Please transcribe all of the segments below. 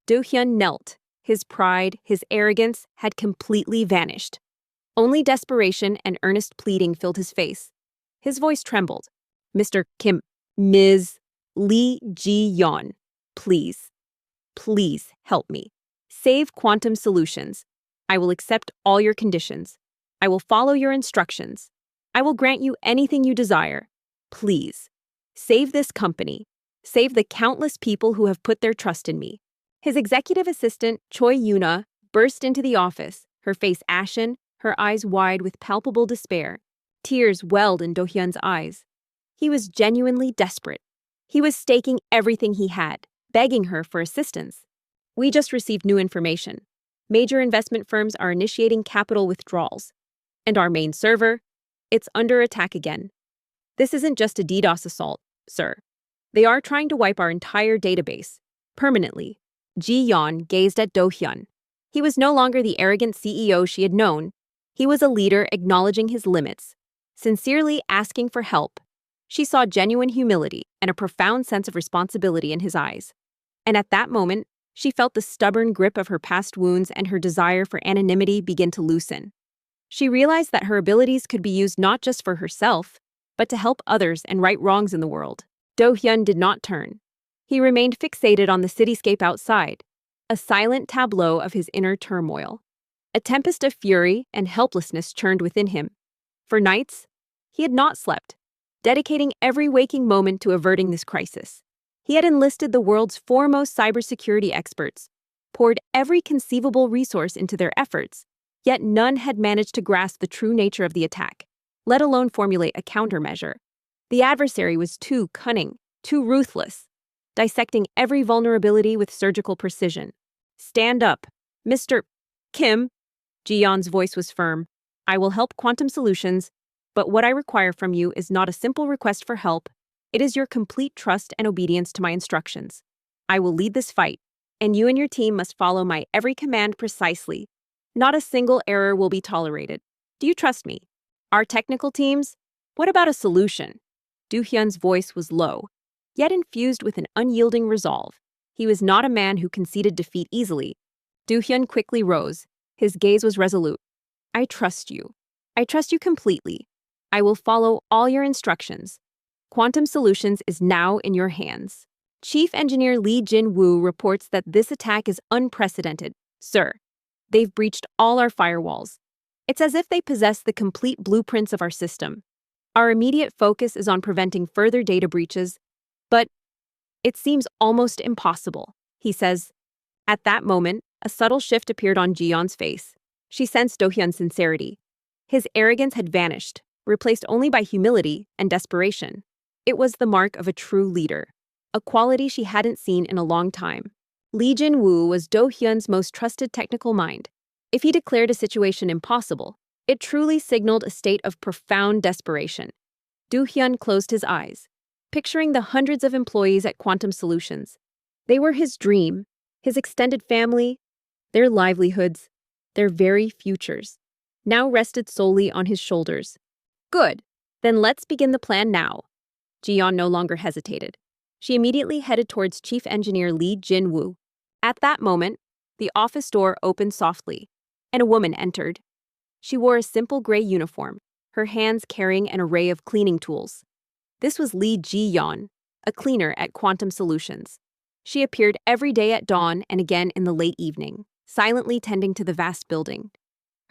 Do-hyun knelt. His pride, his arrogance had completely vanished. Only desperation and earnest pleading filled his face. His voice trembled. Mr. Kim, Ms. Lee Ji-yeon, please, please help me. Save Quantum Solutions. I will accept all your conditions. I will follow your instructions. I will grant you anything you desire. Please, save this company. Save the countless people who have put their trust in me. His executive assistant, Choi Yuna, burst into the office, her face ashen, her eyes wide with palpable despair. Tears welled in Do-hyun's eyes. He was genuinely desperate. He was staking everything he had, begging her for assistance. We just received new information. Major investment firms are initiating capital withdrawals. And our main server, it's under attack again. This isn't just a DDoS assault, sir. They are trying to wipe our entire database, permanently. Ji-yeon gazed at Do-hyun. He was no longer the arrogant CEO she had known. He was a leader acknowledging his limits, sincerely asking for help. She saw genuine humility and a profound sense of responsibility in his eyes. And at that moment, she felt the stubborn grip of her past wounds and her desire for anonymity begin to loosen. She realized that her abilities could be used not just for herself, but to help others and right wrongs in the world. Do-hyun did not turn. He remained fixated on the cityscape outside, a silent tableau of his inner turmoil. A tempest of fury and helplessness churned within him. For nights, he had not slept, dedicating every waking moment to averting this crisis. He had enlisted the world's foremost cybersecurity experts, poured every conceivable resource into their efforts, yet none had managed to grasp the true nature of the attack, let alone formulate a countermeasure. The adversary was too cunning, too ruthless, dissecting every vulnerability with surgical precision. Stand up, Mr. Kim. Ji-yeon's voice was firm. I will help Quantum Solutions, but what I require from you is not a simple request for help. It is your complete trust and obedience to my instructions. I will lead this fight, and you and your team must follow my every command precisely. Not a single error will be tolerated. Do you trust me? Our technical teams? What about a solution? Do-hyun's voice was low, yet infused with an unyielding resolve. He was not a man who conceded defeat easily. Do-hyun quickly rose. His gaze was resolute. I trust you. I trust you completely. I will follow all your instructions. Quantum Solutions is now in your hands. Chief Engineer Lee Jin-woo reports that this attack is unprecedented. Sir, they've breached all our firewalls. It's as if they possess the complete blueprints of our system. Our immediate focus is on preventing further data breaches, but it seems almost impossible, he says. At that moment, a subtle shift appeared on Ji-yeon's face. She sensed Do-hyun's sincerity. His arrogance had vanished, replaced only by humility and desperation. It was the mark of a true leader, a quality she hadn't seen in a long time. Lee Jin-woo was Do-hyun's most trusted technical mind. If he declared a situation impossible, it truly signaled a state of profound desperation. Do-hyun closed his eyes, picturing the hundreds of employees at Quantum Solutions. They were his dream, his extended family, their livelihoods, their very futures, now rested solely on his shoulders. Good, then let's begin the plan now. Ji-yeon no longer hesitated. She immediately headed towards Chief Engineer Lee Jin-woo. At that moment, the office door opened softly, and a woman entered. She wore a simple gray uniform, her hands carrying an array of cleaning tools. This was Lee Ji-yeon, a cleaner at Quantum Solutions. She appeared every day at dawn and again in the late evening, silently tending to the vast building.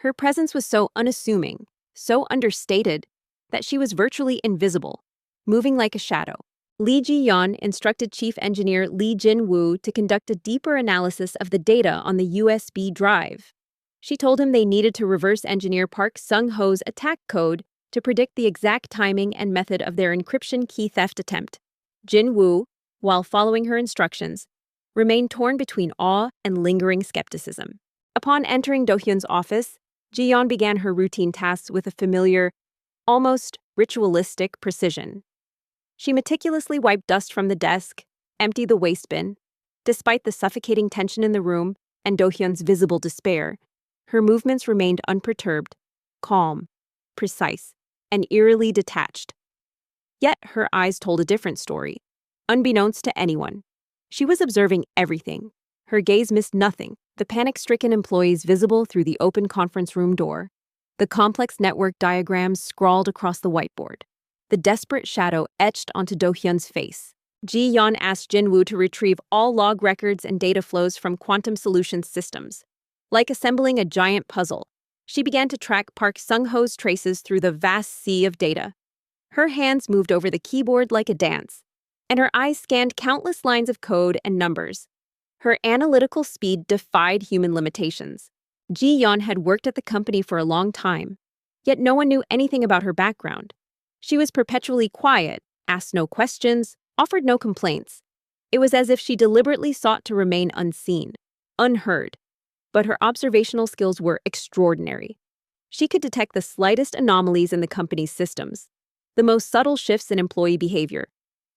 Her presence was so unassuming, so understated, that she was virtually invisible, moving like a shadow. Lee Ji-yeon instructed Chief Engineer Lee Jin-woo to conduct a deeper analysis of the data on the USB drive. She told him they needed to reverse engineer Park Sung-ho's attack code to predict the exact timing and method of their encryption key theft attempt. Jin-woo, while following her instructions, remained torn between awe and lingering skepticism. Upon entering Do-hyun's office, Ji-yeon began her routine tasks with a familiar, almost ritualistic precision. She meticulously wiped dust from the desk, emptied the waste bin. Despite the suffocating tension in the room and Do-hyun's visible despair, her movements remained unperturbed, calm, precise, and eerily detached. Yet her eyes told a different story. Unbeknownst to anyone, she was observing everything, Her gaze missed nothing, the panic-stricken employees visible through the open conference room door, the complex network diagrams scrawled across the whiteboard, the desperate shadow etched onto Do-hyun's face. Ji-yeon asked Jin-woo to retrieve all log records and data flows from Quantum Solutions systems. Like assembling a giant puzzle, she began to track Park Sung-ho's traces through the vast sea of data. Her hands moved over the keyboard like a dance, and her eyes scanned countless lines of code and numbers. Her analytical speed defied human limitations. Ji-yeon had worked at the company for a long time, yet no one knew anything about her background. She was perpetually quiet, asked no questions, offered no complaints. It was as if she deliberately sought to remain unseen, unheard. But her observational skills were extraordinary. She could detect the slightest anomalies in the company's systems, the most subtle shifts in employee behavior.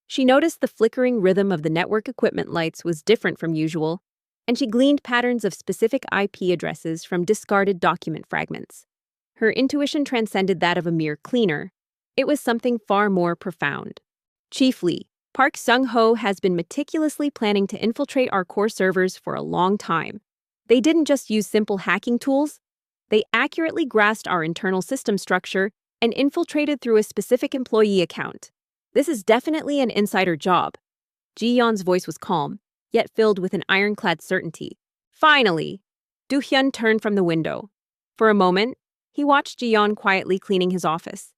She noticed the flickering rhythm of the network equipment lights was different from usual, and she gleaned patterns of specific IP addresses from discarded document fragments. Her intuition transcended that of a mere cleaner. It was something far more profound. Chiefly, Park Sung-ho has been meticulously planning to infiltrate our core servers for a long time. They didn't just use simple hacking tools. They accurately grasped our internal system structure and infiltrated through a specific employee account. This is definitely an insider job. Ji-yeon's voice was calm, yet filled with an ironclad certainty. Finally, Do-hyun turned from the window. For a moment, he watched Ji-yeon quietly cleaning his office.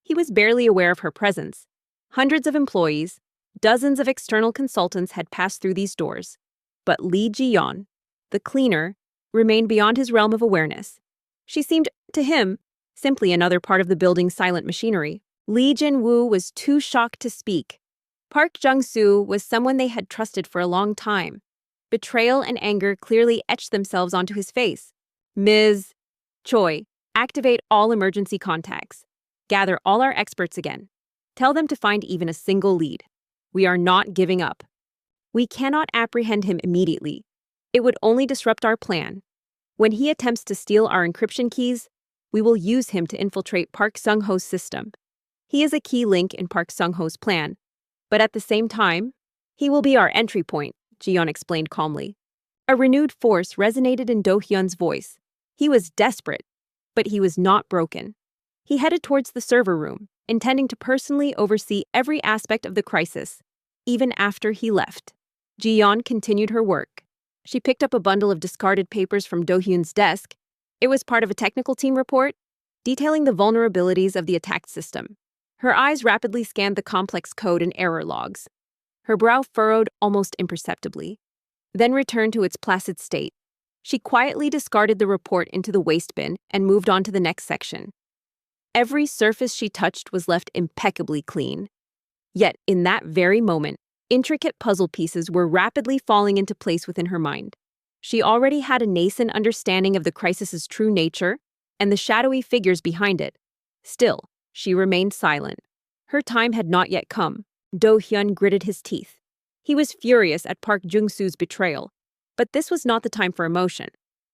He was barely aware of her presence. Hundreds of employees, dozens of external consultants had passed through these doors. But Lee Ji-yeon, the cleaner, remained beyond his realm of awareness. She seemed, to him, simply another part of the building's silent machinery. Lee Jin-woo was too shocked to speak. Park Jung-soo was someone they had trusted for a long time. Betrayal and anger clearly etched themselves onto his face. Ms. Choi, activate all emergency contacts. Gather all our experts again. Tell them to find even a single lead. We are not giving up. We cannot apprehend him immediately. It would only disrupt our plan. When he attempts to steal our encryption keys, we will use him to infiltrate Park Sung-ho's system. He is a key link in Park Sung-ho's plan, but at the same time, he will be our entry point, Ji-yeon explained calmly. A renewed force resonated in Do-hyun's voice. He was desperate, but he was not broken. He headed towards the server room, intending to personally oversee every aspect of the crisis, even after he left. Ji-yeon continued her work. She picked up a bundle of discarded papers from Do-hyun's desk. It was part of a technical team report, detailing the vulnerabilities of the attacked system. Her eyes rapidly scanned the complex code and error logs. Her brow furrowed almost imperceptibly, then returned to its placid state. She quietly discarded the report into the waste bin and moved on to the next section. Every surface she touched was left impeccably clean. Yet, in that very moment, intricate puzzle pieces were rapidly falling into place within her mind. She already had a nascent understanding of the crisis's true nature and the shadowy figures behind it. Still, she remained silent. Her time had not yet come. Do-hyun gritted his teeth. He was furious at Park Jung-soo's betrayal, but this was not the time for emotion.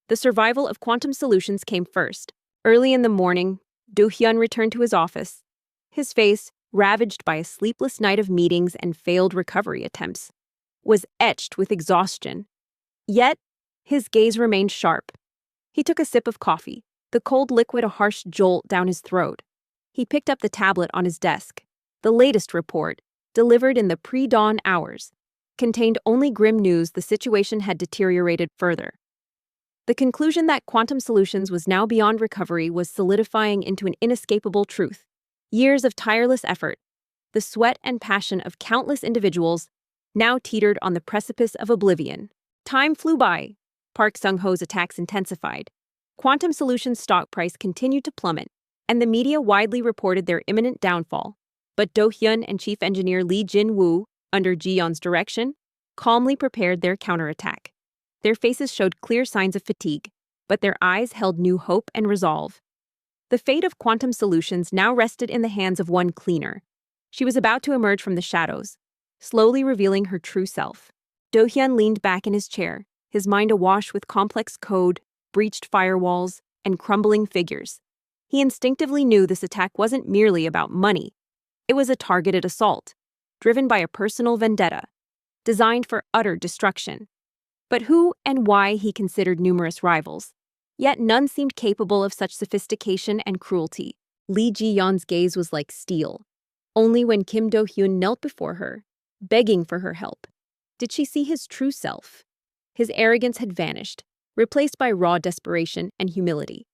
The survival of Quantum Solutions came first. Early in the morning, Do-hyun returned to his office. His face, ravaged by a sleepless night of meetings and failed recovery attempts, was etched with exhaustion. Yet, his gaze remained sharp. He took a sip of coffee, the cold liquid a harsh jolt down his throat. He picked up the tablet on his desk. The latest report, delivered in the pre-dawn hours, contained only grim news the situation had deteriorated further. The conclusion that Quantum Solutions was now beyond recovery was solidifying into an inescapable truth. Years of tireless effort, the sweat and passion of countless individuals, now teetered on the precipice of oblivion. Time flew by. Park Sung-ho's attacks intensified. Quantum Solutions' stock price continued to plummet, and the media widely reported their imminent downfall. But Do-hyun and Chief Engineer Lee Jin-woo, under Ji-yeon's direction, calmly prepared their counterattack. Their faces showed clear signs of fatigue, but their eyes held new hope and resolve. The fate of Quantum Solutions now rested in the hands of one cleaner. She was about to emerge from the shadows, slowly revealing her true self. Do-hyun leaned back in his chair, his mind awash with complex code, breached firewalls, and crumbling figures. He instinctively knew this attack wasn't merely about money. It was a targeted assault, driven by a personal vendetta, designed for utter destruction. but who and why he considered numerous rivals. Yet none seemed capable of such sophistication and cruelty. Lee Ji-yeon's gaze was like steel. Only when Kim Do-hyun knelt before her, begging for her help, did she see his true self. His arrogance had vanished, replaced by raw desperation and humility.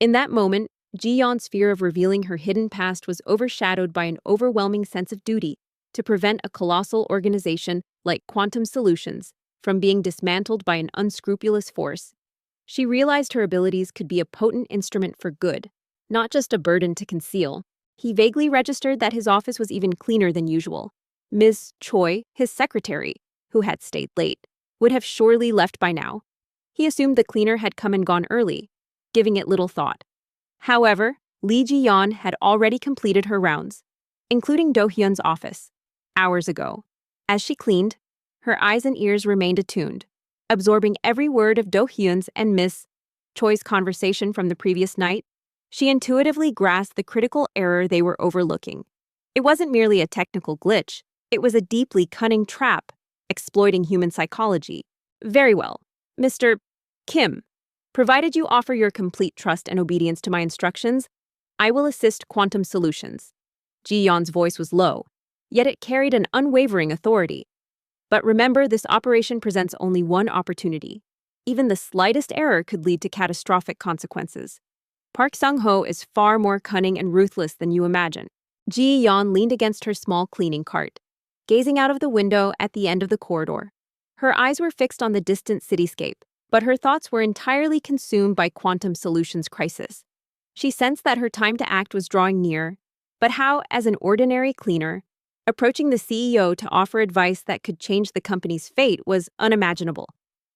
In that moment, Ji-yeon's fear of revealing her hidden past was overshadowed by an overwhelming sense of duty to prevent a colossal organization like Quantum Solutions from being dismantled by an unscrupulous force. She realized her abilities could be a potent instrument for good, not just a burden to conceal. He vaguely registered that his office was even cleaner than usual. Ms. Choi, his secretary, who had stayed late, would have surely left by now. He assumed the cleaner had come and gone early, giving it little thought. However, Lee Ji-yeon had already completed her rounds, including Do-hyun's office, hours ago. As she cleaned, her eyes and ears remained attuned, absorbing every word of Do-hyun's and Miss Choi's conversation from the previous night. She intuitively grasped the critical error they were overlooking. It wasn't merely a technical glitch, it was a deeply cunning trap, exploiting human psychology. Very well, Mr. Kim. Provided you offer your complete trust and obedience to my instructions, I will assist Quantum Solutions. Ji-yeon's voice was low, yet it carried an unwavering authority. But remember, this operation presents only one opportunity. Even the slightest error could lead to catastrophic consequences. Park Sung-ho is far more cunning and ruthless than you imagine. Ji-yeon leaned against her small cleaning cart, gazing out of the window at the end of the corridor. Her eyes were fixed on the distant cityscape, but her thoughts were entirely consumed by Quantum Solutions' crisis. She sensed that her time to act was drawing near, but how, as an ordinary cleaner, approaching the CEO to offer advice that could change the company's fate was unimaginable.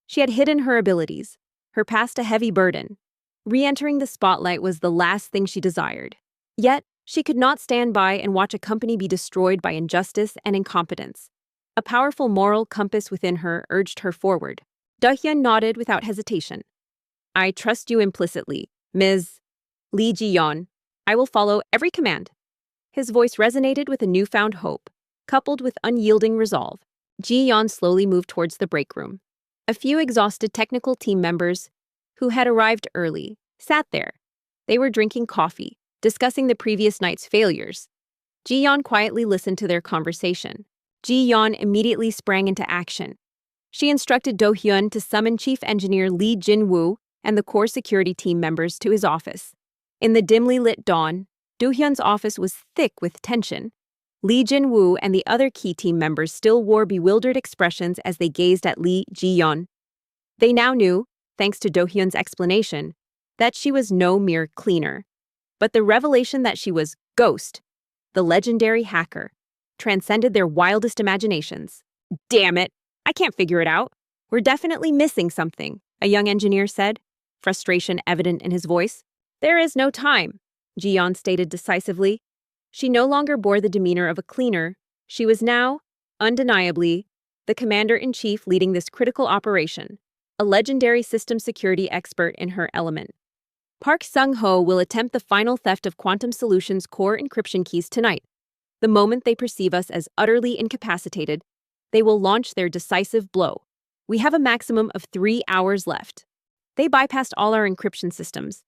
She had hidden her abilities, her past a heavy burden. Re-entering the spotlight was the last thing she desired. Yet, she could not stand by and watch a company be destroyed by injustice and incompetence. A powerful moral compass within her urged her forward. Do-hyun nodded without hesitation. I trust you implicitly, Ms. Lee Ji-yeon. I will follow every command. His voice resonated with a newfound hope, coupled with unyielding resolve. Ji-yeon slowly moved towards the break room. A few exhausted technical team members, who had arrived early, sat there. They were drinking coffee, discussing the previous night's failures. Ji-yeon quietly listened to their conversation. Ji-yeon immediately sprang into action. She instructed Do-hyun to summon Chief Engineer Lee Jin-woo and the core security team members to his office. In the dimly lit dawn, Do-hyun's office was thick with tension. Lee Jin-woo and the other key team members still wore bewildered expressions as they gazed at Lee Ji-yeon. They now knew, thanks to Do-hyun's explanation, that she was no mere cleaner. But the revelation that she was Ghost, the legendary hacker, transcended their wildest imaginations. Damn it! I can't figure it out. We're definitely missing something, a young engineer said, frustration evident in his voice. There is no time, Ji-yeon stated decisively. She no longer bore the demeanor of a cleaner. She was now, undeniably, the commander-in-chief leading this critical operation, a legendary system security expert in her element. Park Sung-ho will attempt the final theft of Quantum Solutions' core encryption keys tonight. The moment they perceive us as utterly incapacitated, they will launch their decisive blow. We have a maximum of 3 hours left. They bypassed all our encryption systems.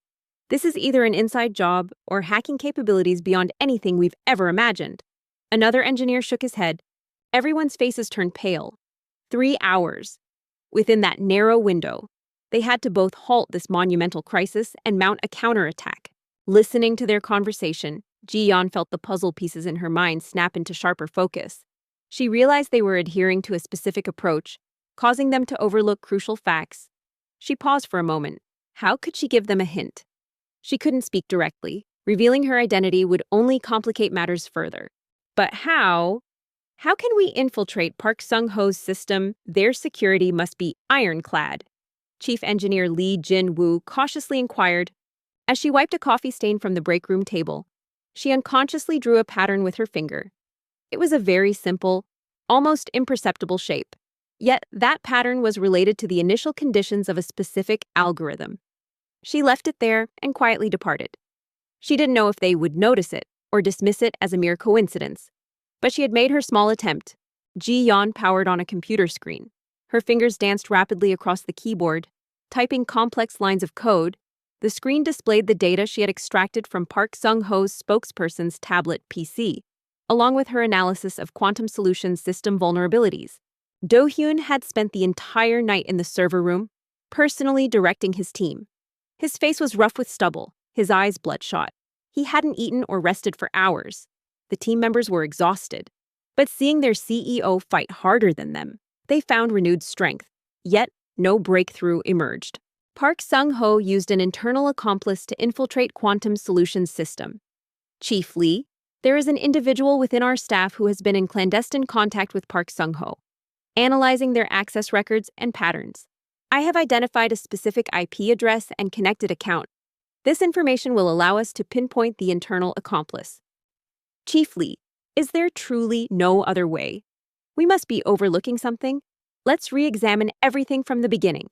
This is either an inside job or hacking capabilities beyond anything we've ever imagined. Another engineer shook his head. Everyone's faces turned pale. 3 hours. Within that narrow window, they had to both halt this monumental crisis and mount a counterattack. Listening to their conversation, Ji-yeon felt the puzzle pieces in her mind snap into sharper focus. She realized they were adhering to a specific approach, causing them to overlook crucial facts. She paused for a moment. How could she give them a hint? She couldn't speak directly. Revealing her identity would only complicate matters further. But how? How can we infiltrate Park Sung-ho's system? Their security must be ironclad. Chief Engineer Lee Jin-woo cautiously inquired. As she wiped a coffee stain from the break room table, she unconsciously drew a pattern with her finger. It was a very simple, almost imperceptible shape. Yet that pattern was related to the initial conditions of a specific algorithm. She left it there and quietly departed. She didn't know if they would notice it or dismiss it as a mere coincidence. But she had made her small attempt. Ji-yeon powered on a computer screen. Her fingers danced rapidly across the keyboard, typing complex lines of code. The screen displayed the data she had extracted from Park Sung-ho's spokesperson's tablet PC, along with her analysis of quantum solutions system vulnerabilities. Do-hyun had spent the entire night in the server room, personally directing his team. His face was rough with stubble, his eyes bloodshot. He hadn't eaten or rested for hours. The team members were exhausted. But seeing their CEO fight harder than them, they found renewed strength. Yet, no breakthrough emerged. Park Sung-ho used an internal accomplice to infiltrate Quantum Solutions system. Chief Lee, there is an individual within our staff who has been in clandestine contact with Park Sung-ho, analyzing their access records and patterns. I have identified a specific IP address and connected account. This information will allow us to pinpoint the internal accomplice. Chief Lee, is there truly no other way? We must be overlooking something. Let's re-examine everything from the beginning,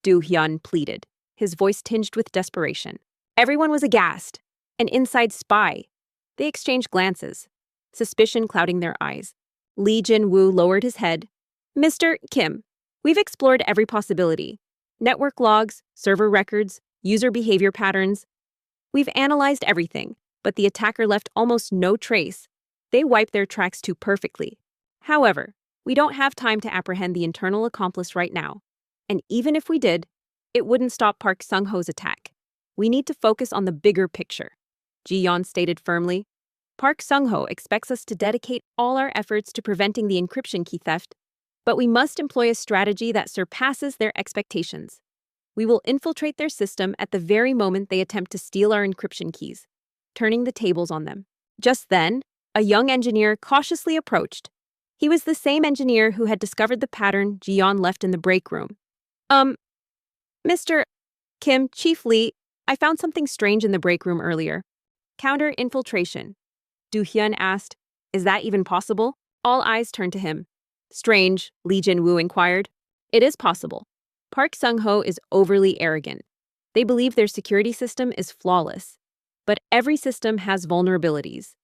Do-hyun pleaded, his voice tinged with desperation. Everyone was aghast. An inside spy. They exchanged glances, suspicion clouding their eyes. Lee Jin-woo lowered his head. Mr. Kim, we've explored every possibility. Network logs, server records, user behavior patterns. We've analyzed everything, but the attacker left almost no trace. They wiped their tracks too perfectly. However, we don't have time to apprehend the internal accomplice right now. And even if we did, it wouldn't stop Park Sung-ho's attack. We need to focus on the bigger picture, Ji-yeon stated firmly. Park Sung-ho expects us to dedicate all our efforts to preventing the encryption key theft, but we must employ a strategy that surpasses their expectations. We will infiltrate their system at the very moment they attempt to steal our encryption keys, turning the tables on them. Just then, a young engineer cautiously approached. He was the same engineer who had discovered the pattern Ji-yeon left in the break room. Mr. Kim, Chief Lee, I found something strange in the break room earlier. Counter-infiltration. Do-hyun asked, is that even possible? All eyes turned to him. Strange, Lee Jin-woo inquired. It is possible. Park Sung-ho is overly arrogant. They believe their security system is flawless. But every system has vulnerabilities.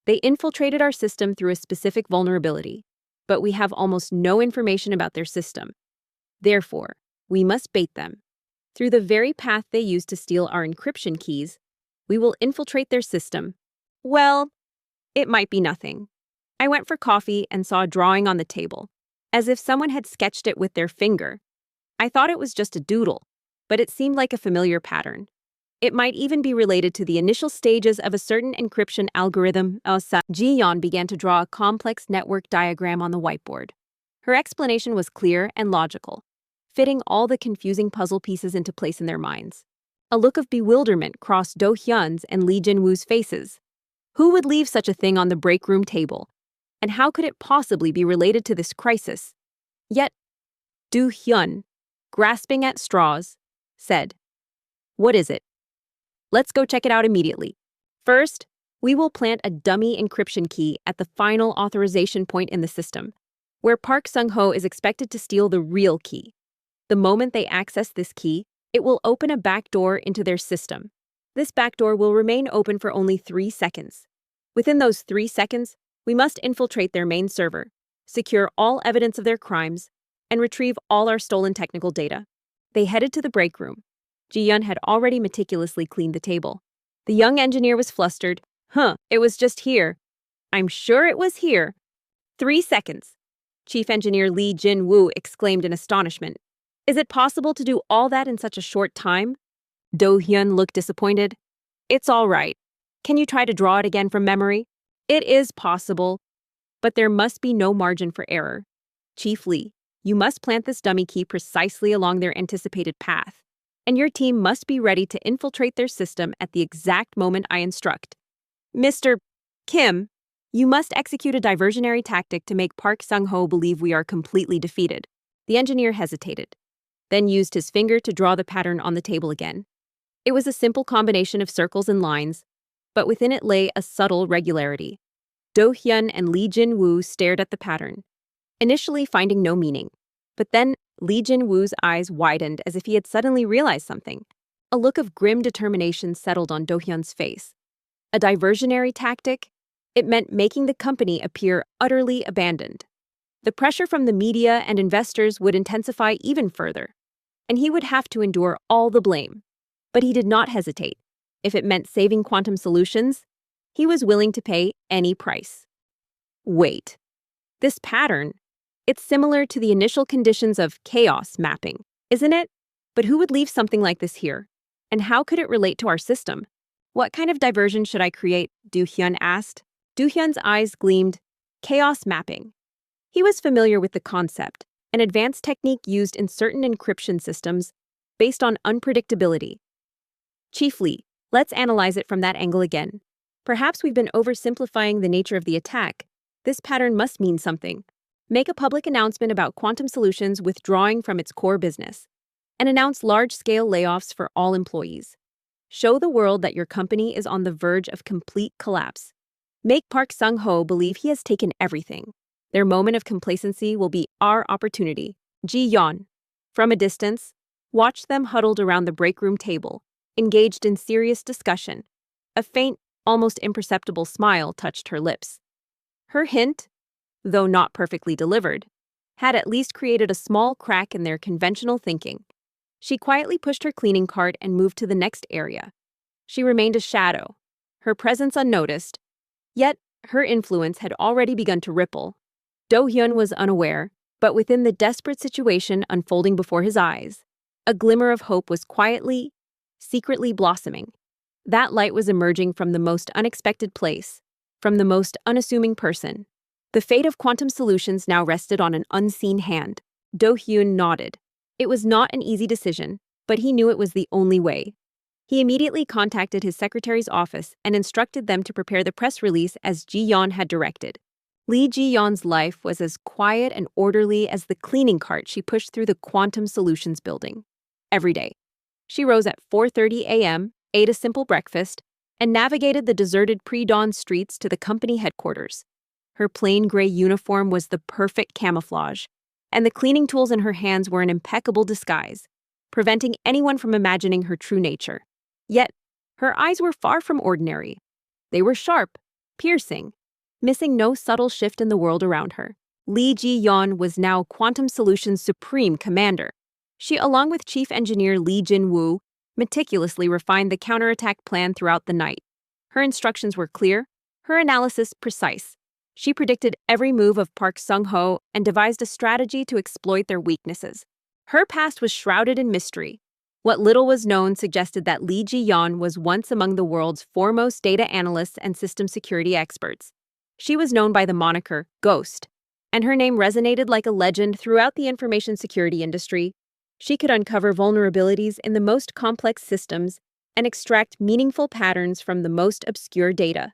They infiltrated our system through a specific vulnerability, but we have almost no information about their system. Therefore, we must bait them. Through the very path they use to steal our encryption keys, we will infiltrate their system. Well, it might be nothing. I went for coffee and saw a drawing on the table, as if someone had sketched it with their finger. I thought it was just a doodle, but it seemed like a familiar pattern. It might even be related to the initial stages of a certain encryption algorithm. Ji-yeon began to draw a complex network diagram on the whiteboard. Her explanation was clear and logical, fitting all the confusing puzzle pieces into place in their minds. A look of bewilderment crossed Do-hyun's and Lee Jin-woo's faces. Who would leave such a thing on the break room table? And how could it possibly be related to this crisis? Yet, Do-hyun, grasping at straws, said, "What is it? Let's go check it out immediately. First, we will plant a dummy encryption key at the final authorization point in the system, where Park Sung-ho is expected to steal the real key. The moment they access this key, it will open a backdoor into their system. This backdoor will remain open for only 3 seconds. Within those 3 seconds, we must infiltrate their main server, secure all evidence of their crimes, and retrieve all our stolen technical data." They headed to the break room. Ji-yeon had already meticulously cleaned the table. The young engineer was flustered. It was just here. I'm sure it was here. 3 seconds. Chief Engineer Lee Jin-woo exclaimed in astonishment. Is it possible to do all that in such a short time? Do-hyun looked disappointed. It's all right. Can you try to draw it again from memory? It is possible, but there must be no margin for error. Chief Lee, you must plant this dummy key precisely along their anticipated path, and your team must be ready to infiltrate their system at the exact moment I instruct. Mr. Kim, you must execute a diversionary tactic to make Park Sung-ho believe we are completely defeated. The engineer hesitated, then used his finger to draw the pattern on the table again. It was a simple combination of circles and lines, but within it lay a subtle regularity. Do-hyun and Lee Jin-woo stared at the pattern, initially finding no meaning. But then Lee Jin-woo's eyes widened as if he had suddenly realized something. A look of grim determination settled on Do-hyun's face. A diversionary tactic? It meant making the company appear utterly abandoned. The pressure from the media and investors would intensify even further, and he would have to endure all the blame. But he did not hesitate. If it meant saving quantum solutions, he was willing to pay any price. Wait. This pattern, it's similar to the initial conditions of chaos mapping, isn't it? But who would leave something like this here? And how could it relate to our system? What kind of diversion should I create? Do-hyun asked. Do-hyun's eyes gleamed. Chaos mapping. He was familiar with the concept, an advanced technique used in certain encryption systems based on unpredictability. Chiefly, let's analyze it from that angle again. Perhaps we've been oversimplifying the nature of the attack. This pattern must mean something. Make a public announcement about Quantum Solutions withdrawing from its core business, and announce large-scale layoffs for all employees. Show the world that your company is on the verge of complete collapse. Make Park Sung-ho believe he has taken everything. Their moment of complacency will be our opportunity. Ji-yeon. From a distance, watch them huddled around the break room table, engaged in serious discussion. A faint, almost imperceptible smile touched her lips. Her hint, though not perfectly delivered, had at least created a small crack in their conventional thinking. She quietly pushed her cleaning cart and moved to the next area. She remained a shadow, her presence unnoticed, yet her influence had already begun to ripple. Do-hyun was unaware, but within the desperate situation unfolding before his eyes, a glimmer of hope was quietly, secretly blossoming. That light was emerging from the most unexpected place, from the most unassuming person. The fate of Quantum Solutions now rested on an unseen hand. Do-hyun nodded. It was not an easy decision, but he knew it was the only way. He immediately contacted his secretary's office and instructed them to prepare the press release as Ji-yeon had directed. Lee Ji-yeon's life was as quiet and orderly as the cleaning cart she pushed through the Quantum Solutions building. Every day, she rose at 4:30 a.m., ate a simple breakfast, and navigated the deserted pre-dawn streets to the company headquarters. Her plain gray uniform was the perfect camouflage, and the cleaning tools in her hands were an impeccable disguise, preventing anyone from imagining her true nature. Yet, her eyes were far from ordinary. They were sharp, piercing, missing no subtle shift in the world around her. Lee Ji-yeon was now Quantum Solutions' supreme commander. She, along with Chief Engineer Lee Jin-woo, meticulously refined the counterattack plan throughout the night. Her instructions were clear, her analysis precise. She predicted every move of Park Sung-ho and devised a strategy to exploit their weaknesses. Her past was shrouded in mystery. What little was known suggested that Lee Ji-yeon was once among the world's foremost data analysts and system security experts. She was known by the moniker Ghost, and her name resonated like a legend throughout the information security industry. She could uncover vulnerabilities in the most complex systems and extract meaningful patterns from the most obscure data.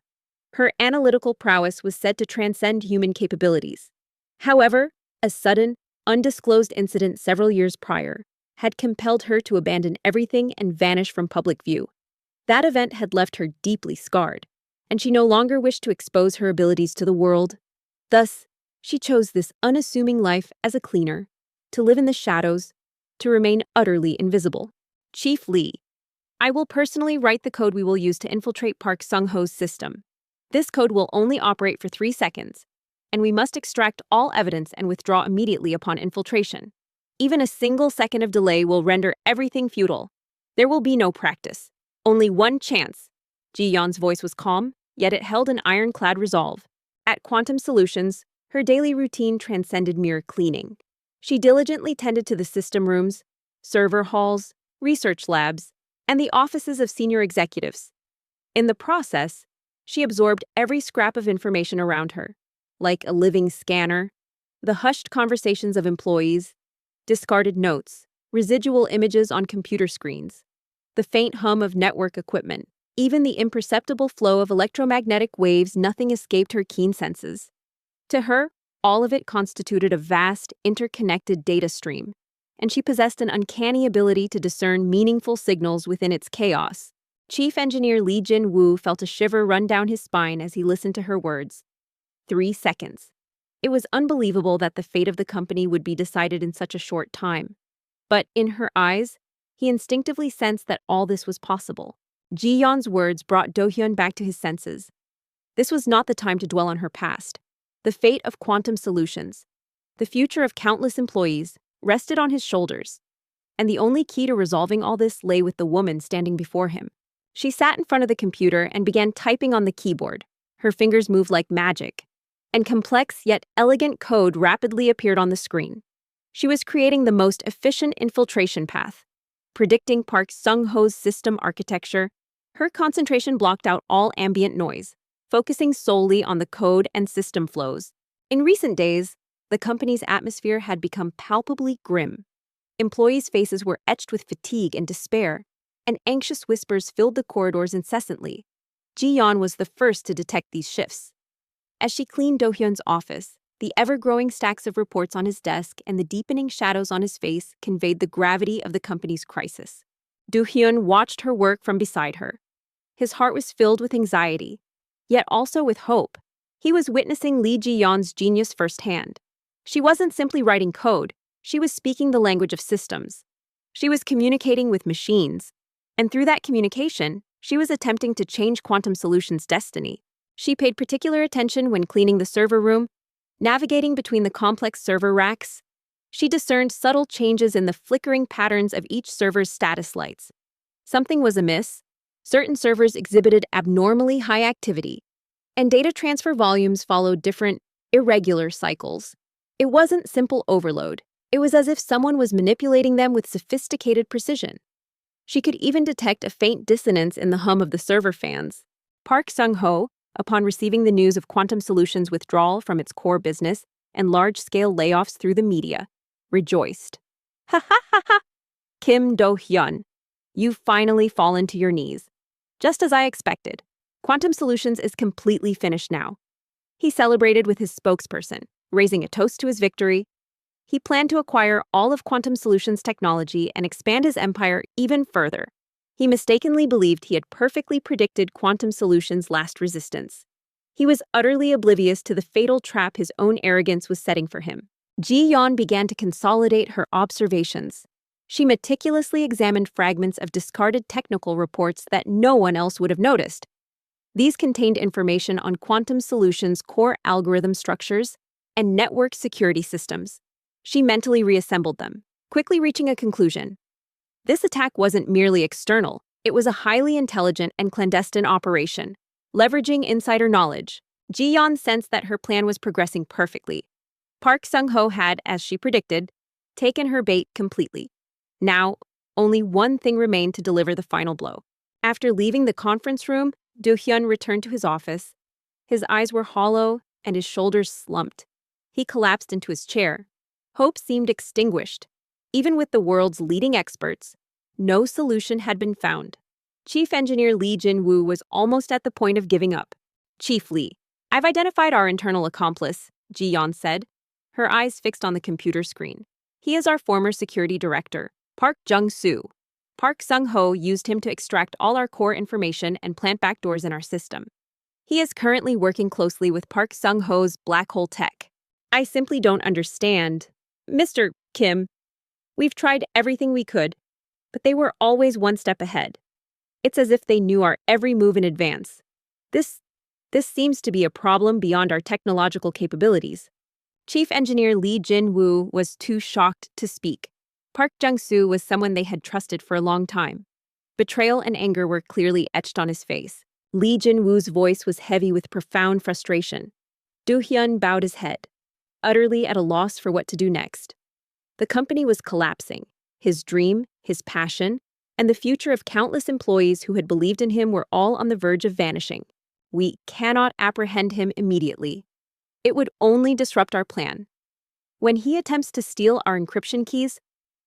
Her analytical prowess was said to transcend human capabilities. However, a sudden, undisclosed incident several years prior had compelled her to abandon everything and vanish from public view. That event had left her deeply scarred, and she no longer wished to expose her abilities to the world. Thus, she chose this unassuming life as a cleaner, to live in the shadows, to remain utterly invisible. Chief Lee, I will personally write the code we will use to infiltrate Park Sung-ho's system. This code will only operate for 3 seconds, and we must extract all evidence and withdraw immediately upon infiltration. Even a single second of delay will render everything futile. There will be no practice, only one chance. Ji-yeon's voice was calm, yet it held an ironclad resolve. At Quantum Solutions, her daily routine transcended mere cleaning. She diligently tended to the system rooms, server halls, research labs, and the offices of senior executives. In the process, she absorbed every scrap of information around her, like a living scanner, the hushed conversations of employees, discarded notes, residual images on computer screens, the faint hum of network equipment, even the imperceptible flow of electromagnetic waves. Nothing escaped her keen senses. To her, all of it constituted a vast, interconnected data stream, and she possessed an uncanny ability to discern meaningful signals within its chaos. Chief Engineer Lee Jin-woo felt a shiver run down his spine as he listened to her words. 3 seconds. It was unbelievable that the fate of the company would be decided in such a short time. But in her eyes, he instinctively sensed that all this was possible. Ji-yeon's words brought Do-hyun back to his senses. This was not the time to dwell on her past. The fate of Quantum Solutions, The future of countless employees rested on his shoulders, and the only key to resolving all this lay with the woman standing before him. She sat in front of the computer and began typing on the keyboard. Her fingers moved like magic, and complex yet elegant code rapidly appeared on the screen. She was creating the most efficient infiltration path, predicting Park Sung-ho's system architecture. Her concentration blocked out all ambient noise, focusing solely on the code and system flows. In recent days, the company's atmosphere had become palpably grim. Employees' faces were etched with fatigue and despair, and anxious whispers filled the corridors incessantly. Ji-yeon was the first to detect these shifts. As she cleaned Do-hyun's office, the ever-growing stacks of reports on his desk and the deepening shadows on his face conveyed the gravity of the company's crisis. Do-hyun watched her work from beside her. His heart was filled with anxiety, yet also with hope. He was witnessing Lee Ji-yeon's genius firsthand. She wasn't simply writing code, she was speaking the language of systems. She was communicating with machines, and through that communication, she was attempting to change Quantum Solutions' destiny. She paid particular attention when cleaning the server room, navigating between the complex server racks. She discerned subtle changes in the flickering patterns of each server's status lights. Something was amiss. Certain servers exhibited abnormally high activity, and data transfer volumes followed different, irregular cycles. It wasn't simple overload. It was as if someone was manipulating them with sophisticated precision. She could even detect a faint dissonance in the hum of the server fans. Park Sung-ho, upon receiving the news of Quantum Solutions' withdrawal from its core business and large-scale layoffs through the media, rejoiced. Ha ha ha ha! Kim Do-hyun, you've finally fallen to your knees. Just as I expected, Quantum Solutions is completely finished now. He celebrated with his spokesperson, raising a toast to his victory. He planned to acquire all of Quantum Solutions' technology and expand his empire even further. He mistakenly believed he had perfectly predicted Quantum Solutions' last resistance. He was utterly oblivious to the fatal trap his own arrogance was setting for him. Ji-yeon began to consolidate her observations. She meticulously examined fragments of discarded technical reports that no one else would have noticed. These contained information on Quantum Solutions' core algorithm structures and network security systems. She mentally reassembled them, quickly reaching a conclusion. This attack wasn't merely external, it was a highly intelligent and clandestine operation. Leveraging insider knowledge, Ji-yeon sensed that her plan was progressing perfectly. Park Sung-ho had, as she predicted, taken her bait completely. Now, only one thing remained to deliver the final blow. After leaving the conference room, Do-hyun returned to his office. His eyes were hollow and his shoulders slumped. He collapsed into his chair. Hope seemed extinguished. Even with the world's leading experts, no solution had been found. Chief Engineer Lee Jin-woo was almost at the point of giving up. Chief Lee, I've identified our internal accomplice, Ji-yeon said, her eyes fixed on the computer screen. He is our former security director, Park Jung-soo. Park Sung-ho used him to extract all our core information and plant backdoors in our system. He is currently working closely with Park Sung-ho's black hole tech. I simply don't understand. Mr. Kim, we've tried everything we could, but they were always one step ahead. It's as if they knew our every move in advance. This seems to be a problem beyond our technological capabilities. Chief Engineer Lee Jin-woo was too shocked to speak. Park Jung-soo was someone they had trusted for a long time. Betrayal and anger were clearly etched on his face. Lee Jin-woo's voice was heavy with profound frustration. Do-hyun bowed his head, utterly at a loss for what to do next. The company was collapsing. His dream, his passion, and the future of countless employees who had believed in him were all on the verge of vanishing. We cannot apprehend him immediately. It would only disrupt our plan. When he attempts to steal our encryption keys,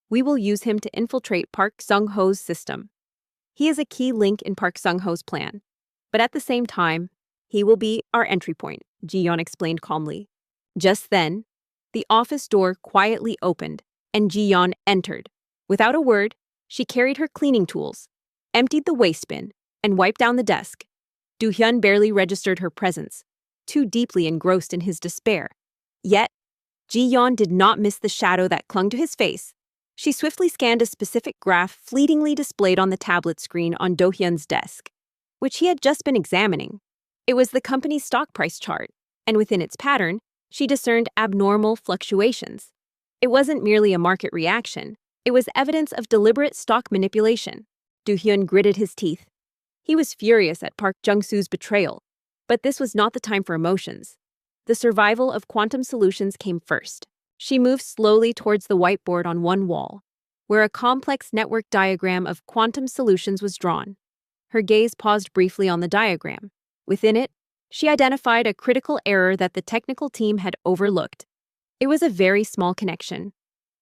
we will use him to infiltrate Park Sung-ho's system. He is a key link in Park Sung-ho's plan, but at the same time, he will be our entry point, Ji-yeon explained calmly. Just then, the office door quietly opened, and Ji-yeon entered. Without a word, she carried her cleaning tools, emptied the waste bin, and wiped down the desk. Do-hyun barely registered her presence, too deeply engrossed in his despair. Yet, Ji-yeon did not miss the shadow that clung to his face. She swiftly scanned a specific graph fleetingly displayed on the tablet screen on Do-hyun's desk, which he had just been examining. It was the company's stock price chart, and within its pattern, She discerned abnormal fluctuations. It wasn't merely a market reaction. It was evidence of deliberate stock manipulation. Do-hyun gritted his teeth. He was furious at Park Jung-soo's betrayal, but this was not the time for emotions. The survival of Quantum Solutions came first. She moved slowly towards the whiteboard on one wall, where a complex network diagram of Quantum Solutions was drawn. Her gaze paused briefly on the diagram. Within it, she identified a critical error that the technical team had overlooked. It was a very small connection,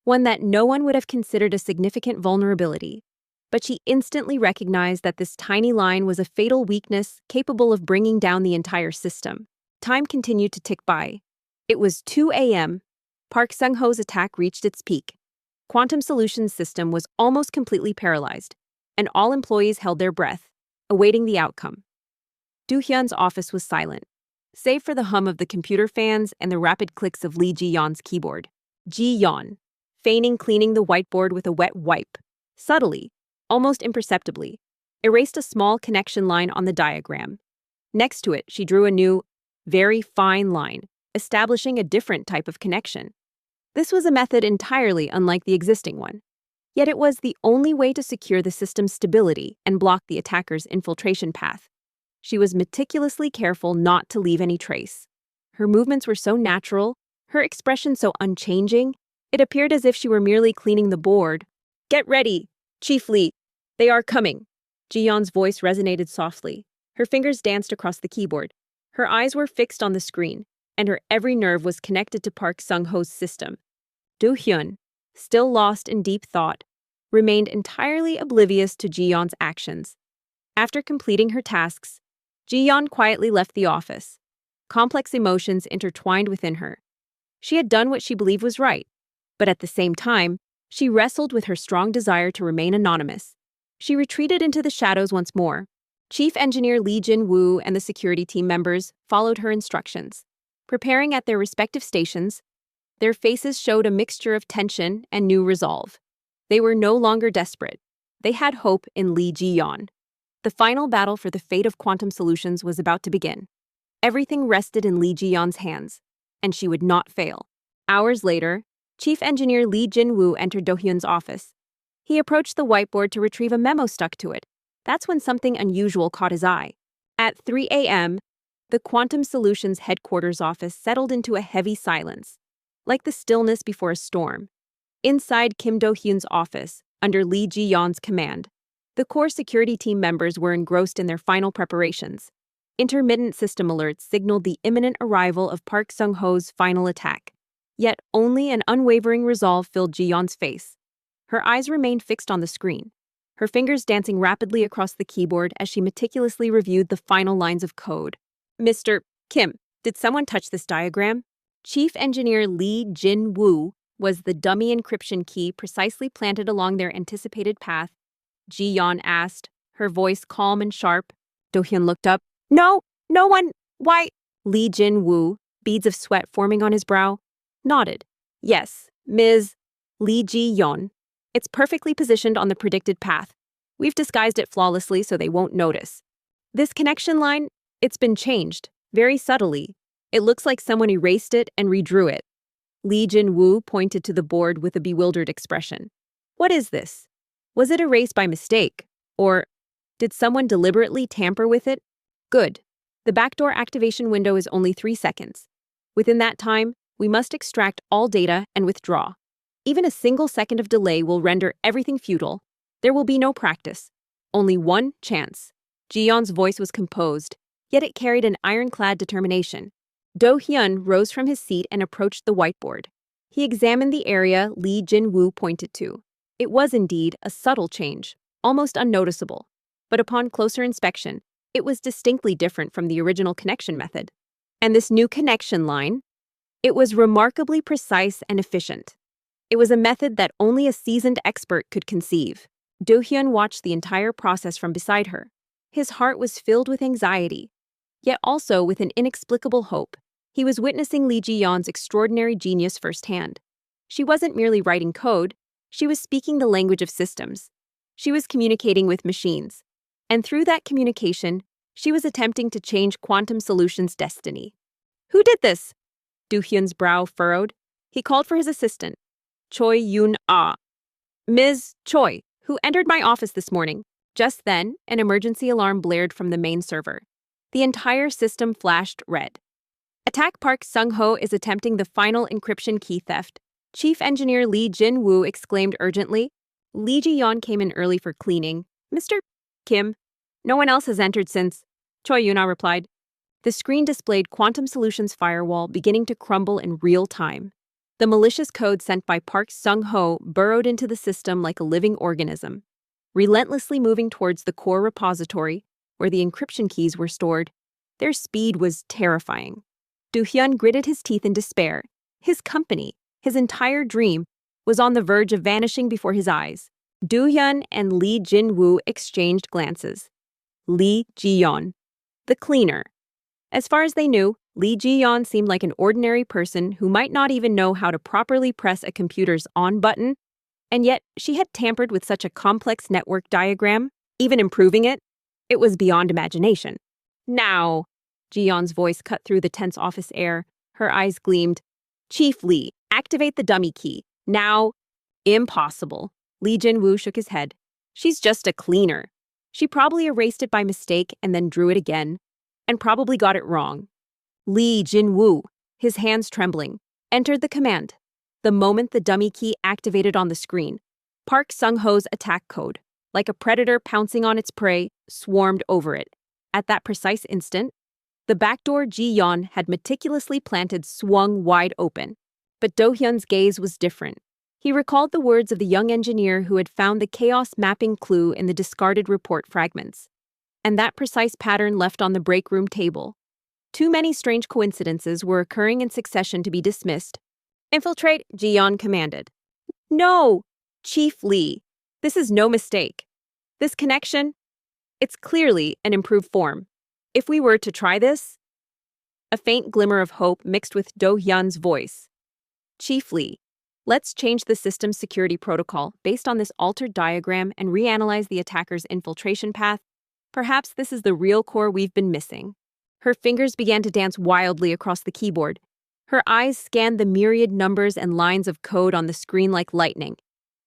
one that no one would have considered a significant vulnerability. But she instantly recognized that this tiny line was a fatal weakness capable of bringing down the entire system. Time continued to tick by. It was 2 a.m. Park Sung-ho's attack reached its peak. Quantum Solutions' system was almost completely paralyzed, and all employees held their breath, awaiting the outcome. Do-hyun's office was silent, save for the hum of the computer fans and the rapid clicks of Lee Ji-yeon's keyboard. Ji-yeon, feigning cleaning the whiteboard with a wet wipe, subtly, almost imperceptibly, erased a small connection line on the diagram. Next to it, she drew a new, very fine line, establishing a different type of connection. This was a method entirely unlike the existing one. Yet it was the only way to secure the system's stability and block the attacker's infiltration path. She was meticulously careful not to leave any trace. Her movements were so natural, her expression so unchanging, it appeared as if she were merely cleaning the board. "Get ready, Chief Lee. They are coming." Ji-yeon's voice resonated softly. Her fingers danced across the keyboard. Her eyes were fixed on the screen, and her every nerve was connected to Park Sung-ho's system. Do-hyun, still lost in deep thought, remained entirely oblivious to Ji-yeon's actions. After completing her tasks, Ji-yeon quietly left the office. Complex emotions intertwined within her. She had done what she believed was right, but at the same time, she wrestled with her strong desire to remain anonymous. She retreated into the shadows once more. Chief Engineer Lee Jin-woo and the security team members followed her instructions. Preparing at their respective stations, their faces showed a mixture of tension and new resolve. They were no longer desperate. They had hope in Lee Ji-yeon. The final battle for the fate of Quantum Solutions was about to begin. Everything rested in Lee Ji-yeon's hands, and she would not fail. Hours later, Chief Engineer Lee Jin-woo entered Do-hyun's office. He approached the whiteboard to retrieve a memo stuck to it. That's when something unusual caught his eye. At 3 a.m., the Quantum Solutions headquarters office settled into a heavy silence, like the stillness before a storm. Inside Kim Do-hyun's office, under Lee Ji-yeon's command, the core security team members were engrossed in their final preparations. Intermittent system alerts signaled the imminent arrival of Park Sung-ho's final attack. Yet only an unwavering resolve filled Ji-yeon's face. Her eyes remained fixed on the screen, her fingers dancing rapidly across the keyboard as she meticulously reviewed the final lines of code. "Mr. Kim, did someone touch this diagram?" Chief Engineer Lee Jin-woo was the dummy encryption key precisely planted along their anticipated path. Ji-yeon asked, her voice calm and sharp. Do-hyun looked up. "No, no one, why?" Lee Jin-woo, beads of sweat forming on his brow, nodded. "Yes, Ms. Lee Ji-yeon. It's perfectly positioned on the predicted path. We've disguised it flawlessly so they won't notice. This connection line, it's been changed, very subtly. It looks like someone erased it and redrew it." Lee Jin-woo pointed to the board with a bewildered expression. "What is this? Was it erased by mistake? Or did someone deliberately tamper with it? Good. The backdoor activation window is only 3 seconds. Within that time, we must extract all data and withdraw. Even a single second of delay will render everything futile. There will be no practice. Only one chance." Ji-yeon's voice was composed, yet it carried an ironclad determination. Do-hyun rose from his seat and approached the whiteboard. He examined the area Lee Jin-woo pointed to. It was indeed a subtle change, almost unnoticeable. But upon closer inspection, it was distinctly different from the original connection method. And this new connection line, it was remarkably precise and efficient. It was a method that only a seasoned expert could conceive. Do-hyun watched the entire process from beside her. His heart was filled with anxiety, yet also with an inexplicable hope. He was witnessing Lee Ji-yeon's extraordinary genius firsthand. She wasn't merely writing code, she was speaking the language of systems. She was communicating with machines. And through that communication, she was attempting to change Quantum Solutions' destiny. "Who did this?" Do-hyun's brow furrowed. He called for his assistant, Choi Yoon-ah. Ms. Choi, who entered my office this morning. Just then, an emergency alarm blared from the main server. The entire system flashed red. Attack Park Sung-ho is attempting the final encryption key theft. Chief Engineer Lee Jin-woo exclaimed urgently. Lee Ji-yeon came in early for cleaning. Mr. Kim, no one else has entered since. Choi Yoon-ah replied. The screen displayed Quantum Solutions' firewall beginning to crumble in real time. The malicious code sent by Park Sung-ho burrowed into the system like a living organism, relentlessly moving towards the core repository where the encryption keys were stored. Their speed was terrifying. Do-hyun gritted his teeth in despair. His company, his entire dream, was on the verge of vanishing before his eyes. Do-hyun and Lee Jin-woo exchanged glances. Lee Ji-yeon, the cleaner. As far as they knew, Lee Ji-yeon seemed like an ordinary person who might not even know how to properly press a computer's on button, and yet she had tampered with such a complex network diagram, even improving it. It was beyond imagination. Now, Ji-yeon's voice cut through the tense office air. Her eyes gleamed. Chief Lee, activate the dummy key. Now. Impossible. Lee Jin-woo shook his head. She's just a cleaner. She probably erased it by mistake and then drew it again, and probably got it wrong. Lee Jin-woo, his hands trembling, entered the command. The moment the dummy key activated on the screen, Park Sung-ho's attack code, like a predator pouncing on its prey, swarmed over it. At that precise instant, the backdoor Ji-yeon had meticulously planted swung wide open. But Do-hyun's gaze was different. He recalled the words of the young engineer who had found the chaos mapping clue in the discarded report fragments. And that precise pattern left on the break room table. Too many strange coincidences were occurring in succession to be dismissed. Infiltrate, Ji-yeon commanded. No, Chief Lee, this is no mistake. This connection, it's clearly an improved form. If we were to try this, a faint glimmer of hope mixed with Do-hyun's voice. Chief Lee, let's change the system's security protocol based on this altered diagram and reanalyze the attacker's infiltration path. Perhaps this is the real core we've been missing. Her fingers began to dance wildly across the keyboard. Her eyes scanned the myriad numbers and lines of code on the screen like lightning.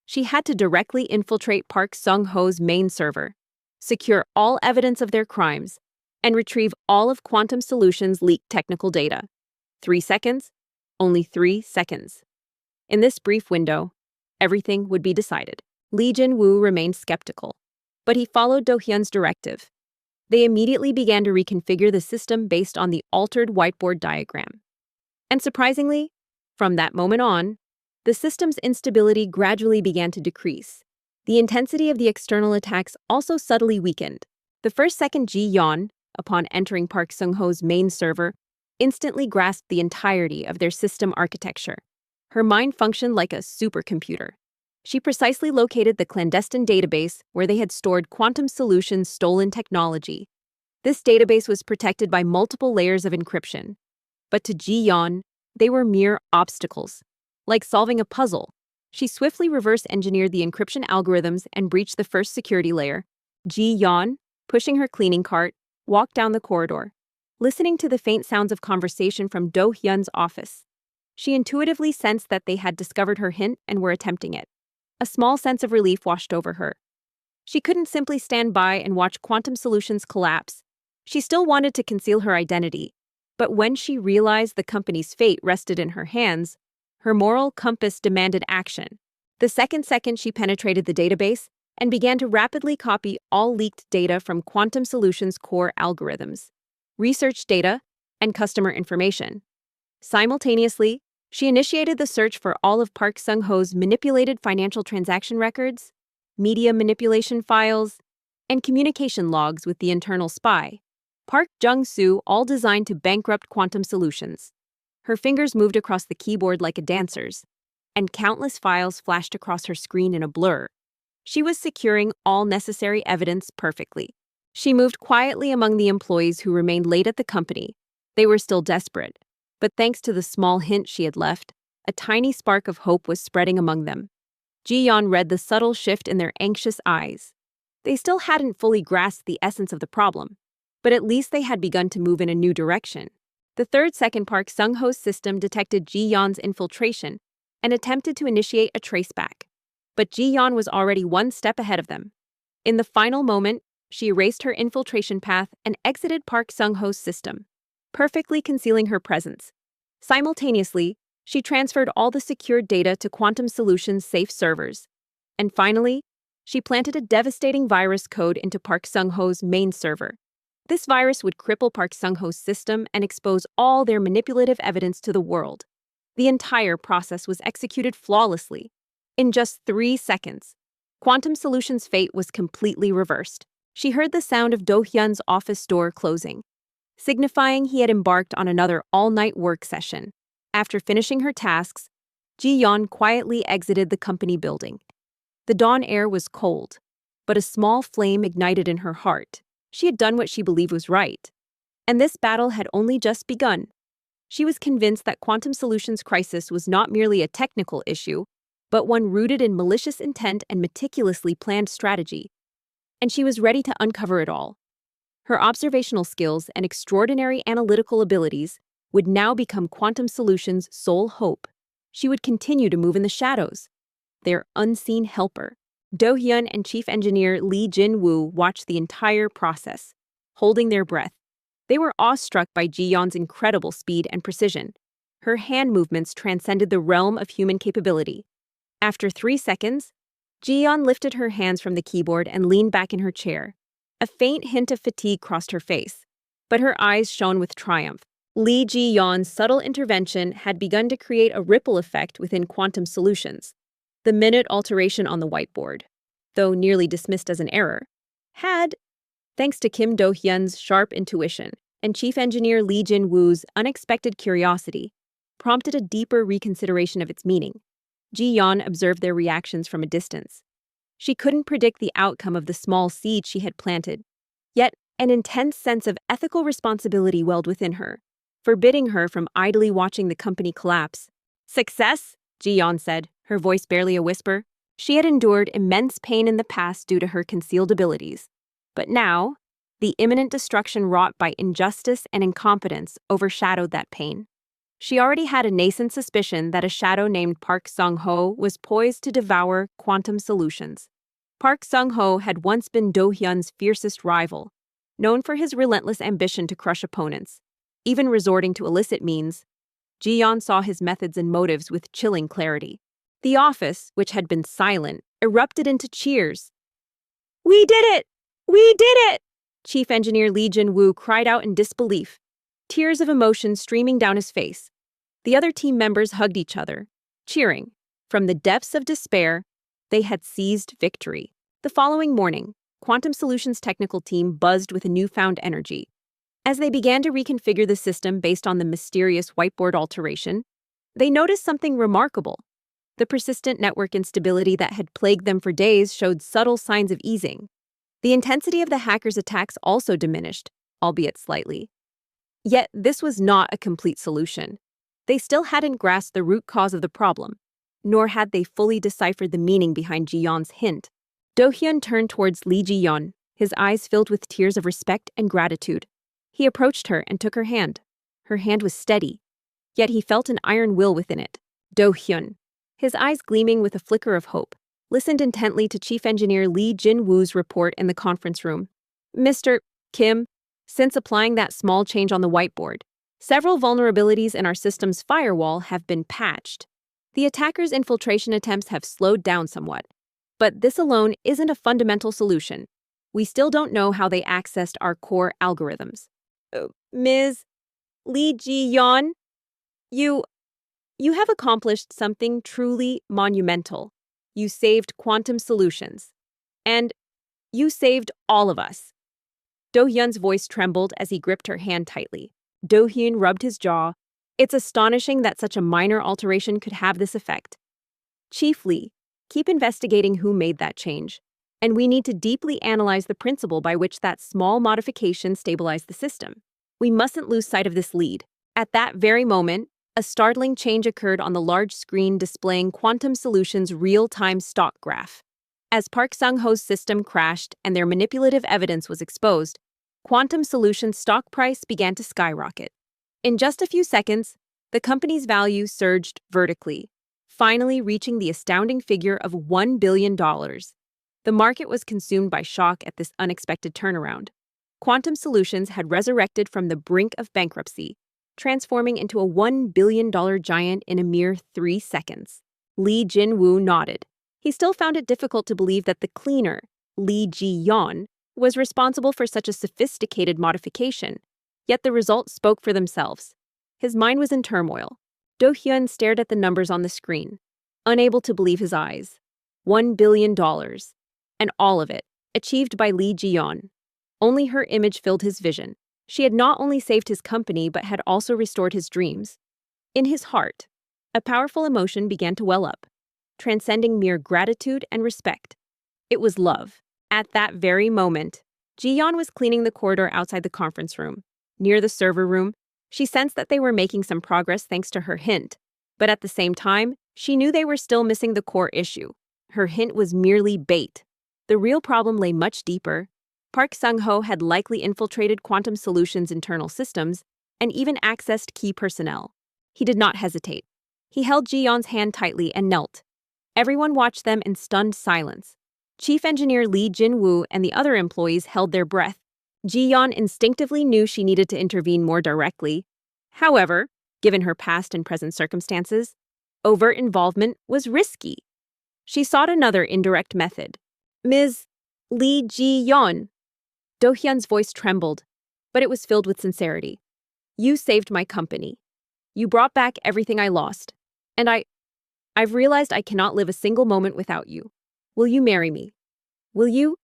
She had to directly infiltrate Park Sung-ho's main server, secure all evidence of their crimes, and retrieve all of Quantum Solutions' leaked technical data. 3 seconds? Only 3 seconds. In this brief window, everything would be decided. Lee Jin-woo remained skeptical, but he followed Do-hyun's directive. They immediately began to reconfigure the system based on the altered whiteboard diagram. And surprisingly, from that moment on, the system's instability gradually began to decrease. The intensity of the external attacks also subtly weakened. The first second Ji-yeon, upon entering Park Sung-ho's main server, instantly grasped the entirety of their system architecture. Her mind functioned like a supercomputer. She precisely located the clandestine database where they had stored Quantum Solutions' stolen technology. This database was protected by multiple layers of encryption. But to Ji-yeon, they were mere obstacles. Like solving a puzzle, she swiftly reverse-engineered the encryption algorithms and breached the first security layer. Ji-yeon, pushing her cleaning cart, walked down the corridor, listening to the faint sounds of conversation from Do-hyun's office. She intuitively sensed that they had discovered her hint and were attempting it. A small sense of relief washed over her. She couldn't simply stand by and watch Quantum Solutions collapse. She still wanted to conceal her identity. But when she realized the company's fate rested in her hands, her moral compass demanded action. The second she penetrated the database and began to rapidly copy all leaked data from Quantum Solutions' core algorithms, research data, and customer information. Simultaneously, she initiated the search for all of Park Sung-ho's manipulated financial transaction records, media manipulation files, and communication logs with the internal spy, Park Jung-soo, all designed to bankrupt Quantum Solutions. Her fingers moved across the keyboard like a dancer's, and countless files flashed across her screen in a blur. She was securing all necessary evidence perfectly. She moved quietly among the employees who remained late at the company. They were still desperate, but thanks to the small hint she had left, a tiny spark of hope was spreading among them. Ji-yeon read the subtle shift in their anxious eyes. They still hadn't fully grasped the essence of the problem, but at least they had begun to move in a new direction. The third-second Park Sung-ho's system detected Ji-yeon's infiltration and attempted to initiate a traceback. But Ji-yeon was already one step ahead of them. In the final moment, she erased her infiltration path and exited Park Sung-ho's system, perfectly concealing her presence. Simultaneously, she transferred all the secured data to Quantum Solutions' safe servers. And finally, she planted a devastating virus code into Park Sung-ho's main server. This virus would cripple Park Sung-ho's system and expose all their manipulative evidence to the world. The entire process was executed flawlessly. In just 3 seconds, Quantum Solutions' fate was completely reversed. She heard the sound of Do-hyun's office door closing, signifying he had embarked on another all-night work session. After finishing her tasks, Ji-yeon quietly exited the company building. The dawn air was cold, but a small flame ignited in her heart. She had done what she believed was right. And this battle had only just begun. She was convinced that Quantum Solutions' crisis was not merely a technical issue, but one rooted in malicious intent and meticulously planned strategy. And she was ready to uncover it all. Her observational skills and extraordinary analytical abilities would now become Quantum Solutions' sole hope. She would continue to move in the shadows, their unseen helper. Do-hyun and Chief Engineer Lee Jin-woo watched the entire process, holding their breath. They were awestruck by Ji-yeon's incredible speed and precision. Her hand movements transcended the realm of human capability. After 3 seconds, Ji-yeon lifted her hands from the keyboard and leaned back in her chair. A faint hint of fatigue crossed her face, but her eyes shone with triumph. Lee Ji-yeon's subtle intervention had begun to create a ripple effect within Quantum Solutions. The minute alteration on the whiteboard, though nearly dismissed as an error, had, thanks to Kim Do-hyun's sharp intuition and Chief Engineer Lee Jin-woo's unexpected curiosity, prompted a deeper reconsideration of its meaning. Ji-yeon observed their reactions from a distance. She couldn't predict the outcome of the small seed she had planted, yet an intense sense of ethical responsibility welled within her, forbidding her from idly watching the company collapse. "Success?" Ji-yeon said, her voice barely a whisper. She had endured immense pain in the past due to her concealed abilities. But now, the imminent destruction wrought by injustice and incompetence overshadowed that pain. She already had a nascent suspicion that a shadow named Park Sung-ho was poised to devour Quantum Solutions. Park Sung-ho had once been Do-hyun's fiercest rival, known for his relentless ambition to crush opponents, even resorting to illicit means. Ji-yeon saw his methods and motives with chilling clarity. The office, which had been silent, erupted into cheers. "We did it! We did it!" Chief Engineer Lee Jin-woo cried out in disbelief, tears of emotion streaming down his face. The other team members hugged each other, cheering. From the depths of despair, they had seized victory. The following morning, Quantum Solutions' technical team buzzed with a newfound energy. As they began to reconfigure the system based on the mysterious whiteboard alteration, they noticed something remarkable. The persistent network instability that had plagued them for days showed subtle signs of easing. The intensity of the hackers' attacks also diminished, albeit slightly. Yet this was not a complete solution. They still hadn't grasped the root cause of the problem, nor had they fully deciphered the meaning behind Ji-yeon's hint. Do-hyun turned towards Lee Ji-yeon, his eyes filled with tears of respect and gratitude. He approached her and took her hand. Her hand was steady, yet he felt an iron will within it. Do-hyun, his eyes gleaming with a flicker of hope, listened intently to Chief Engineer Lee Jin-woo's report in the conference room. "Mr. Kim, since applying that small change on the whiteboard, several vulnerabilities in our system's firewall have been patched. The attackers' infiltration attempts have slowed down somewhat. But this alone isn't a fundamental solution. We still don't know how they accessed our core algorithms." "Ms. Lee Ji-yeon, you have accomplished something truly monumental. You saved Quantum Solutions. And you saved all of us." Do-hyun's voice trembled as he gripped her hand tightly. Do-hyun rubbed his jaw. "It's astonishing that such a minor alteration could have this effect. Chief Lee, keep investigating who made that change. And we need to deeply analyze the principle by which that small modification stabilized the system. We mustn't lose sight of this lead." At that very moment, a startling change occurred on the large screen displaying Quantum Solutions' real-time stock graph. As Park Sung-ho's system crashed and their manipulative evidence was exposed, Quantum Solutions' stock price began to skyrocket. In just a few seconds, the company's value surged vertically, finally reaching the astounding figure of $1 billion. The market was consumed by shock at this unexpected turnaround. Quantum Solutions had resurrected from the brink of bankruptcy, transforming into a $1 billion giant in a mere 3 seconds. Lee Jin-woo nodded. He still found it difficult to believe that the cleaner, Lee Ji-yeon, was responsible for such a sophisticated modification, yet the results spoke for themselves. His mind was in turmoil. Do-hyun stared at the numbers on the screen, unable to believe his eyes. $1 billion, and all of it, achieved by Lee Ji-yeon. Only her image filled his vision. She had not only saved his company but had also restored his dreams. In his heart, a powerful emotion began to well up, transcending mere gratitude and respect. It was love. At that very moment, Ji-yeon was cleaning the corridor outside the conference room. Near the server room, she sensed that they were making some progress thanks to her hint, but at the same time, she knew they were still missing the core issue. Her hint was merely bait. The real problem lay much deeper. Park Sung-ho had likely infiltrated Quantum Solutions' internal systems and even accessed key personnel. He did not hesitate. He held Ji-yeon's hand tightly and knelt. Everyone watched them in stunned silence. Chief Engineer Lee Jin-woo and the other employees held their breath. Ji-yeon instinctively knew she needed to intervene more directly. However, given her past and present circumstances, overt involvement was risky. She sought another indirect method. Ms. Lee Ji-yeon. Do-hyun's voice trembled, but it was filled with sincerity. You saved my company. You brought back everything I lost. And I've realized I cannot live a single moment without you. Will you marry me? Will you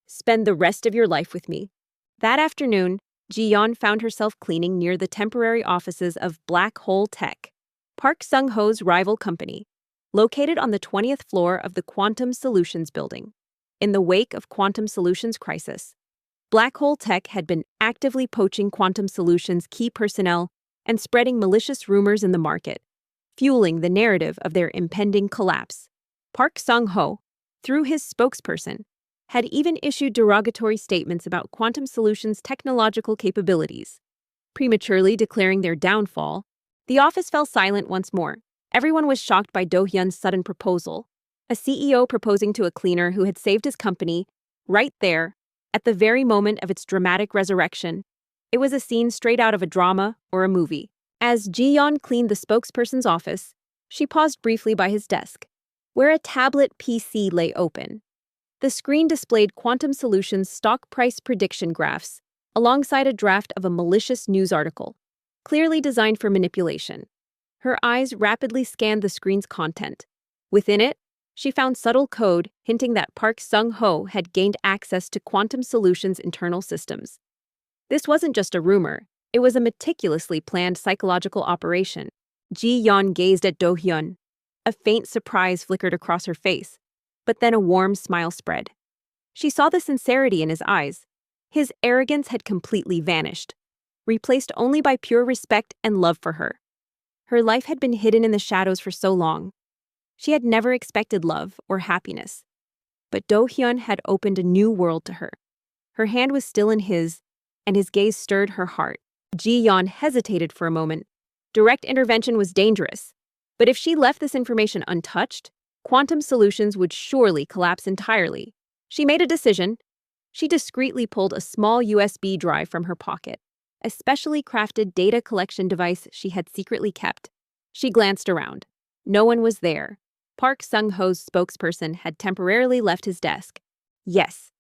spend the rest of your life with me? That afternoon, Ji-yeon found herself cleaning near the temporary offices of Black Hole Tech, Park Sung-ho's rival company, located on the 20th floor of the Quantum Solutions building. In the wake of Quantum Solutions' crisis, Black Hole Tech had been actively poaching Quantum Solutions' key personnel and spreading malicious rumors in the market, fueling the narrative of their impending collapse. Park Sung-ho, through his spokesperson, had even issued derogatory statements about Quantum Solutions' technological capabilities. Prematurely declaring their downfall, the office fell silent once more. Everyone was shocked by Do-hyun's sudden proposal, a CEO proposing to a cleaner who had saved his company, right there, at the very moment of its dramatic resurrection. It was a scene straight out of a drama or a movie. As Ji-yeon cleaned the spokesperson's office, she paused briefly by his desk, where a tablet PC lay open. The screen displayed Quantum Solutions' stock price prediction graphs, alongside a draft of a malicious news article, clearly designed for manipulation. Her eyes rapidly scanned the screen's content. Within it, she found subtle code hinting that Park Sung-ho had gained access to Quantum Solutions' internal systems. This wasn't just a rumor, it was a meticulously planned psychological operation. Ji-yeon gazed at Do-hyun. A faint surprise flickered across her face, but then a warm smile spread. She saw the sincerity in his eyes. His arrogance had completely vanished, replaced only by pure respect and love for her. Her life had been hidden in the shadows for so long. She had never expected love or happiness. But Do-hyun had opened a new world to her. Her hand was still in his, and his gaze stirred her heart. Ji-yeon hesitated for a moment. Direct intervention was dangerous. But if she left this information untouched, Quantum Solutions would surely collapse entirely. She made a decision. She discreetly pulled a small USB drive from her pocket, a specially crafted data collection device she had secretly kept. She glanced around. No one was there. Park Sung-ho's spokesperson had temporarily left his desk. Yes.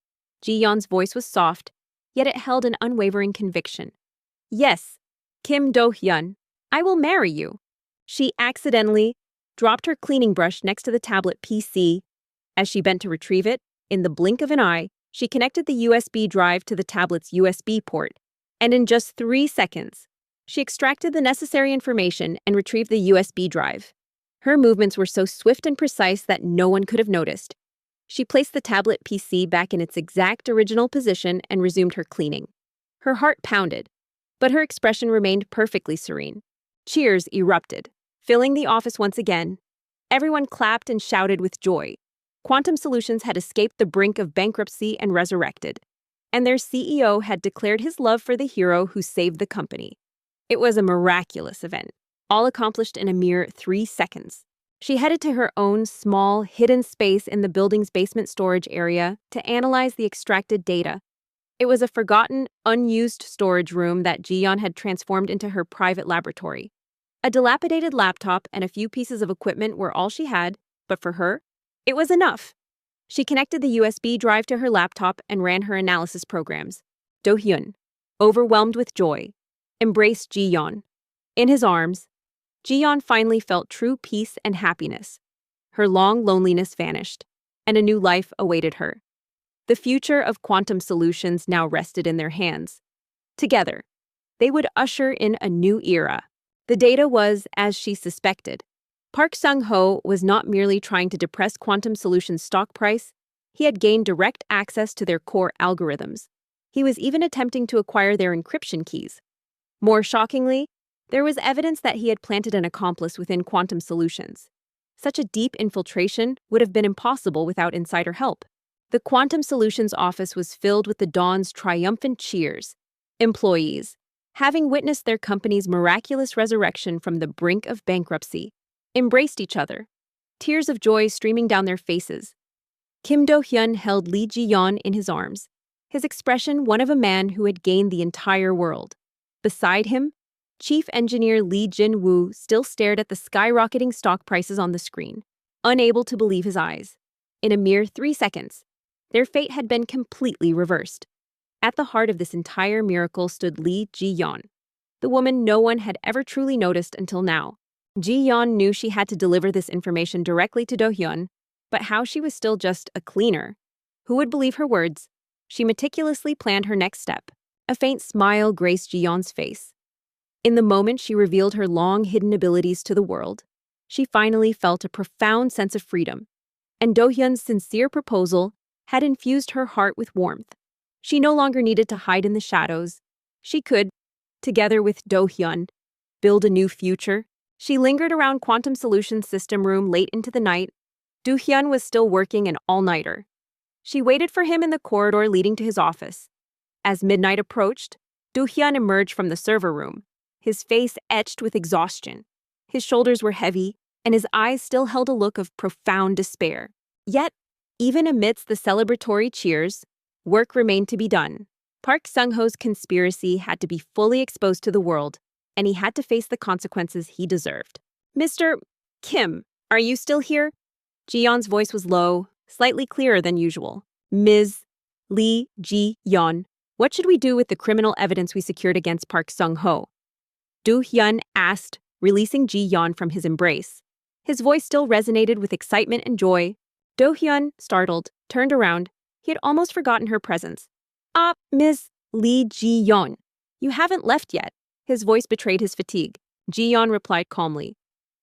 Ji-yeon's voice was soft, yet it held an unwavering conviction. Yes, Kim Do-hyun, I will marry you. She accidentally dropped her cleaning brush next to the tablet PC. As she bent to retrieve it, in the blink of an eye, she connected the USB drive to the tablet's USB port, and in just 3 seconds, she extracted the necessary information and retrieved the USB drive. Her movements were so swift and precise that no one could have noticed. She placed the tablet PC back in its exact original position and resumed her cleaning. Her heart pounded, but her expression remained perfectly serene. Cheers erupted, filling the office once again. Everyone clapped and shouted with joy. Quantum Solutions had escaped the brink of bankruptcy and resurrected, and their CEO had declared his love for the hero who saved the company. It was a miraculous event, all accomplished in a mere 3 seconds. She headed to her own small, hidden space in the building's basement storage area to analyze the extracted data. It was a forgotten, unused storage room that Ji-yeon had transformed into her private laboratory. A dilapidated laptop and a few pieces of equipment were all she had, but for her, it was enough. She connected the USB drive to her laptop and ran her analysis programs. Do-hyun, overwhelmed with joy, embraced Ji-yeon. In his arms, Ji-yeon finally felt true peace and happiness. Her long loneliness vanished, and a new life awaited her. The future of quantum solutions now rested in their hands. Together, they would usher in a new era. The data was as she suspected. Park Sung-ho was not merely trying to depress Quantum Solutions' stock price, he had gained direct access to their core algorithms. He was even attempting to acquire their encryption keys. More shockingly, there was evidence that he had planted an accomplice within Quantum Solutions. Such a deep infiltration would have been impossible without insider help. The Quantum Solutions office was filled with the Dawn's triumphant cheers. Employees, having witnessed their company's miraculous resurrection from the brink of bankruptcy, embraced each other, tears of joy streaming down their faces. Kim Do-hyun held Lee Ji-yeon in his arms, his expression one of a man who had gained the entire world. Beside him, Chief Engineer Lee Jin-woo still stared at the skyrocketing stock prices on the screen, unable to believe his eyes. In a mere 3 seconds, their fate had been completely reversed. At the heart of this entire miracle stood Lee Ji-yeon, the woman no one had ever truly noticed until now. Ji-yeon knew she had to deliver this information directly to Do-hyun, but how she was still just a cleaner. Who would believe her words? She meticulously planned her next step. A faint smile graced Ji-yeon's face. In the moment she revealed her long-hidden abilities to the world, she finally felt a profound sense of freedom. And Do-hyun's sincere proposal had infused her heart with warmth. She no longer needed to hide in the shadows. She could, together with Do-hyun, build a new future. She lingered around Quantum Solutions' system room late into the night. Do-hyun was still working an all-nighter. She waited for him in the corridor leading to his office. As midnight approached, Do-hyun emerged from the server room, his face etched with exhaustion. His shoulders were heavy, and his eyes still held a look of profound despair. Yet, even amidst the celebratory cheers, work remained to be done. Park Sung-ho's conspiracy had to be fully exposed to the world, and he had to face the consequences he deserved. Mr. Kim, are you still here? Ji-yeon's voice was low, slightly clearer than usual. Ms. Lee Ji-yeon, what should we do with the criminal evidence we secured against Park Sung-ho? Do-hyun asked, releasing Ji-yeon from his embrace. His voice still resonated with excitement and joy. Do-hyun, startled, turned around. He had almost forgotten her presence. Ms. Lee Ji-yeon, you haven't left yet. His voice betrayed his fatigue. Ji-yeon replied calmly.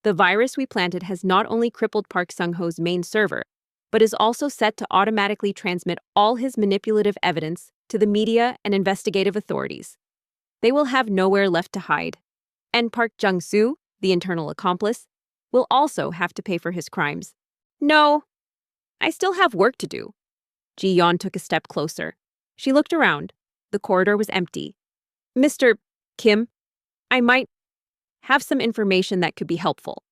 The virus we planted has not only crippled Park Sung-ho's main server, but is also set to automatically transmit all his manipulative evidence to the media and investigative authorities. They will have nowhere left to hide. And Park Jung-soo, the internal accomplice, will also have to pay for his crimes. No, I still have work to do. Ji-yeon took a step closer. She looked around. The corridor was empty. Mr. Kim, I might have some information that could be helpful.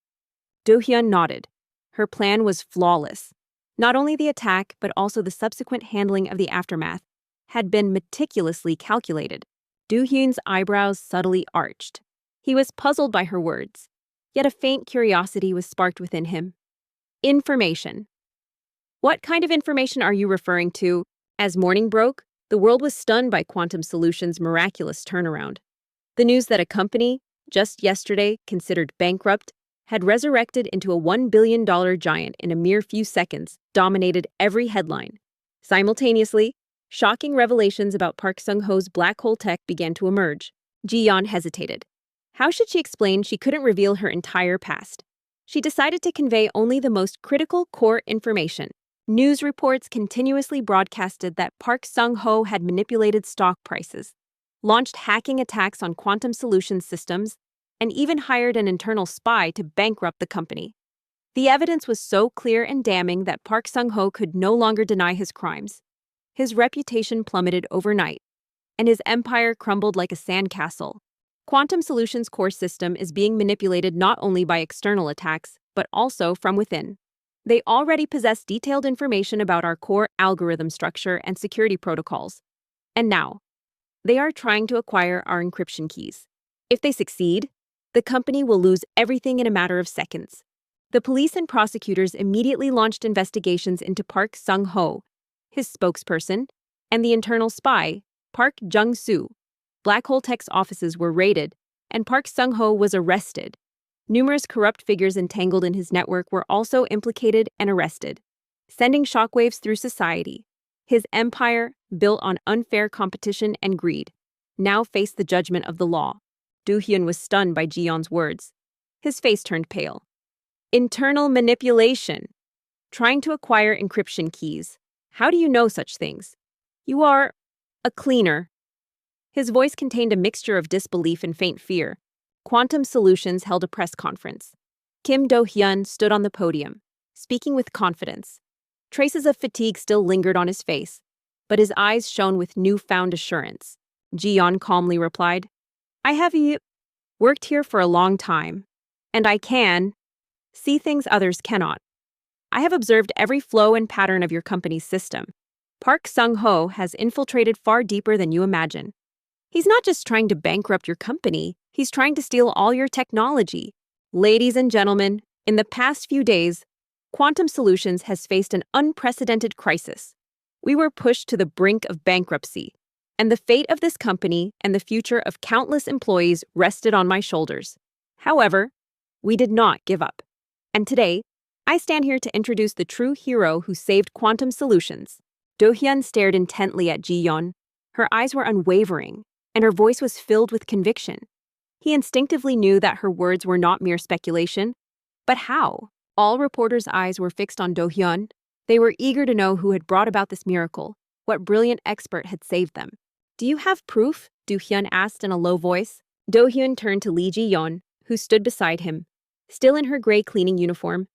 Do-hyun nodded. Her plan was flawless. Not only the attack, but also the subsequent handling of the aftermath had been meticulously calculated. Do-hyun's eyebrows subtly arched. He was puzzled by her words, yet a faint curiosity was sparked within him. Information. What kind of information are you referring to? As morning broke, the world was stunned by Quantum Solutions' miraculous turnaround. The news that a company, just yesterday considered bankrupt, had resurrected into a $1 billion giant in a mere few seconds dominated every headline. Simultaneously, shocking revelations about Park Sung-ho's black hole tech began to emerge. Ji-yeon hesitated. How should she explain she couldn't reveal her entire past? She decided to convey only the most critical core information. News reports continuously broadcasted that Park Sung-ho had manipulated stock prices, launched hacking attacks on Quantum Solutions systems, and even hired an internal spy to bankrupt the company. The evidence was so clear and damning that Park Sung-ho could no longer deny his crimes. His reputation plummeted overnight, and his empire crumbled like a sandcastle. Quantum Solutions' core system is being manipulated not only by external attacks, but also from within. They already possess detailed information about our core algorithm structure and security protocols. And now, they are trying to acquire our encryption keys. If they succeed, the company will lose everything in a matter of seconds. The police and prosecutors immediately launched investigations into Park Sung-ho, his spokesperson, and the internal spy, Park Jung-soo. Black Hole Tech's offices were raided, and Park Sung-ho was arrested. Numerous corrupt figures entangled in his network were also implicated and arrested, sending shockwaves through society. His empire, built on unfair competition and greed, now faced the judgment of the law. Do-hyun was stunned by Ji-yeon's words. His face turned pale. Internal manipulation. Trying to acquire encryption keys. How do you know such things? You are a cleaner. His voice contained a mixture of disbelief and faint fear. Quantum Solutions held a press conference. Kim Do-hyun stood on the podium, speaking with confidence. Traces of fatigue still lingered on his face, but his eyes shone with newfound assurance. Ji-yeon calmly replied, I have worked here for a long time, and I can see things others cannot. I have observed every flow and pattern of your company's system. Park Sung-ho has infiltrated far deeper than you imagine. He's not just trying to bankrupt your company, he's trying to steal all your technology. Ladies and gentlemen, in the past few days, Quantum Solutions has faced an unprecedented crisis. We were pushed to the brink of bankruptcy, and the fate of this company and the future of countless employees rested on my shoulders. However, we did not give up. And today, I stand here to introduce the true hero who saved Quantum Solutions. Do-hyun stared intently at Ji-yeon. Her eyes were unwavering, and her voice was filled with conviction. He instinctively knew that her words were not mere speculation. But how? All reporters' eyes were fixed on Do-hyun. They were eager to know who had brought about this miracle, what brilliant expert had saved them. Do you have proof? Do-hyun asked in a low voice. Do-hyun turned to Lee Ji-yeon, who stood beside him. Still in her gray cleaning uniform,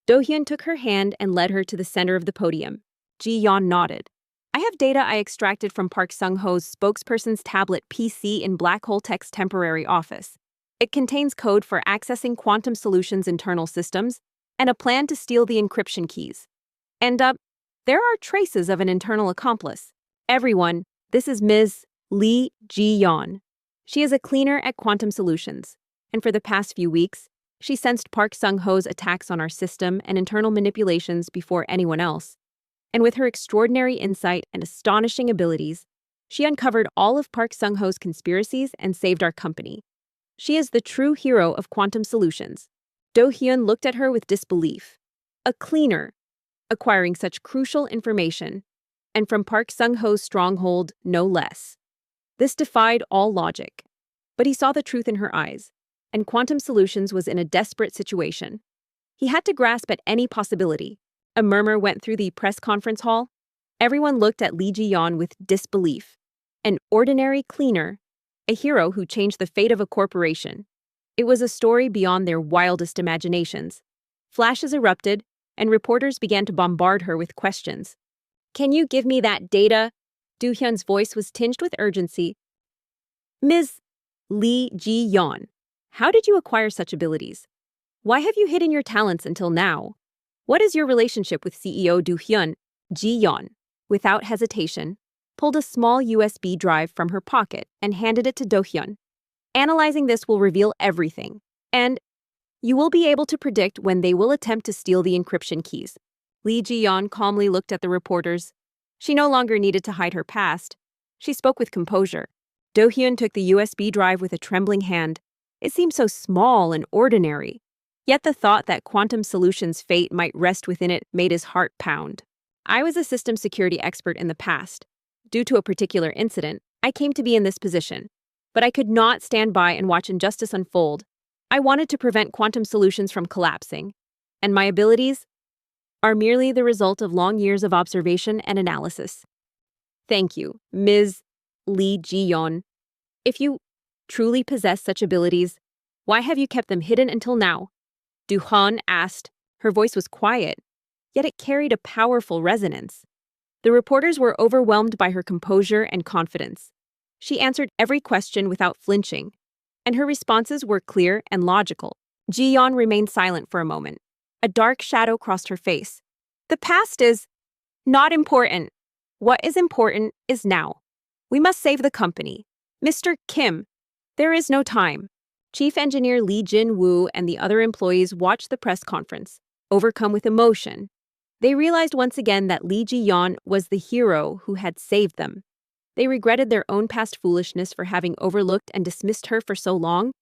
Do-hyun took her hand and led her to the center of the podium. Ji-yeon nodded. I have data I extracted from Park Sung-ho's spokesperson's tablet PC in Black Hole Tech's temporary office. It contains code for accessing Quantum Solutions' internal systems and a plan to steal the encryption keys. And there are traces of an internal accomplice. Everyone, this is Ms. Lee Ji-yeon. She is a cleaner at Quantum Solutions, and for the past few weeks, she sensed Park Sung-ho's attacks on our system and internal manipulations before anyone else. And with her extraordinary insight and astonishing abilities, she uncovered all of Park Sung-ho's conspiracies and saved our company. She is the true hero of Quantum Solutions. Do-hyun looked at her with disbelief. A cleaner, acquiring such crucial information, and from Park Sung-ho's stronghold, no less. This defied all logic. But he saw the truth in her eyes, and Quantum Solutions was in a desperate situation. He had to grasp at any possibility. A murmur went through the press conference hall. Everyone looked at Lee Ji-yeon with disbelief. An ordinary cleaner, a hero who changed the fate of a corporation. It was a story beyond their wildest imaginations. Flashes erupted, and reporters began to bombard her with questions. Can you give me that data? Do-hyun's voice was tinged with urgency. Ms. Lee Ji-yeon, how did you acquire such abilities? Why have you hidden your talents until now? What is your relationship with CEO Do-hyun? Ji-yeon, without hesitation, pulled a small USB drive from her pocket and handed it to Do-hyun. Analyzing this will reveal everything, and you will be able to predict when they will attempt to steal the encryption keys. Lee Ji-yeon calmly looked at the reporters. She no longer needed to hide her past. She spoke with composure. Do-hyun took the USB drive with a trembling hand. It seemed so small and ordinary. Yet the thought that Quantum Solutions' fate might rest within it made his heart pound. I was a system security expert in the past. Due to a particular incident, I came to be in this position. But I could not stand by and watch injustice unfold. I wanted to prevent Quantum Solutions from collapsing. And my abilities are merely the result of long years of observation and analysis. Thank you, Ms. Lee Ji-yeon. If you truly possess such abilities, why have you kept them hidden until now? Do-hyun asked. Her voice was quiet, yet it carried a powerful resonance. The reporters were overwhelmed by her composure and confidence. She answered every question without flinching. and her responses were clear and logical. Ji-yeon remained silent for a moment. A dark shadow crossed her face. The past is not important. What is important is now. We must save the company. Mr. Kim, there is no time. Chief Engineer Lee Jin-woo and the other employees watched the press conference, overcome with emotion. They realized once again that Lee Ji-yeon was the hero who had saved them. They regretted their own past foolishness for having overlooked and dismissed her for so long.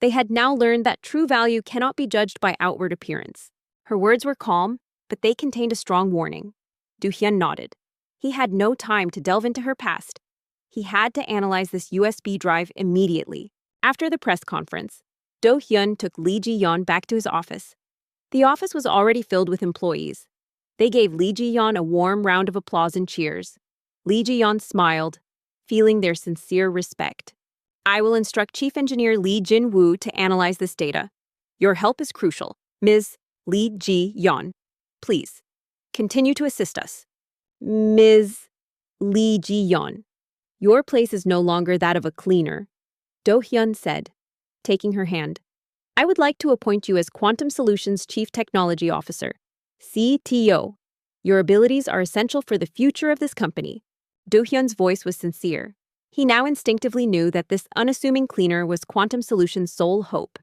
They had now learned that true value cannot be judged by outward appearance. Her words were calm, but they contained a strong warning. Do-hyun nodded. He had no time to delve into her past. He had to analyze this USB drive immediately. After the press conference, Do-hyun took Lee Ji-yeon back to his office. The office was already filled with employees. They gave Lee Ji-yeon a warm round of applause and cheers. Lee Ji-yeon smiled, feeling their sincere respect. I will instruct Chief Engineer Lee Jin-woo to analyze this data. Your help is crucial. Ms. Lee Ji-yeon, please, continue to assist us. Ms. Lee Ji-yeon, your place is no longer that of a cleaner, Do-hyun said, taking her hand. I would like to appoint you as Quantum Solutions Chief Technology Officer, CTO. Your abilities are essential for the future of this company. Do-hyun's voice was sincere. He now instinctively knew that this unassuming cleaner was Quantum Solutions' sole hope.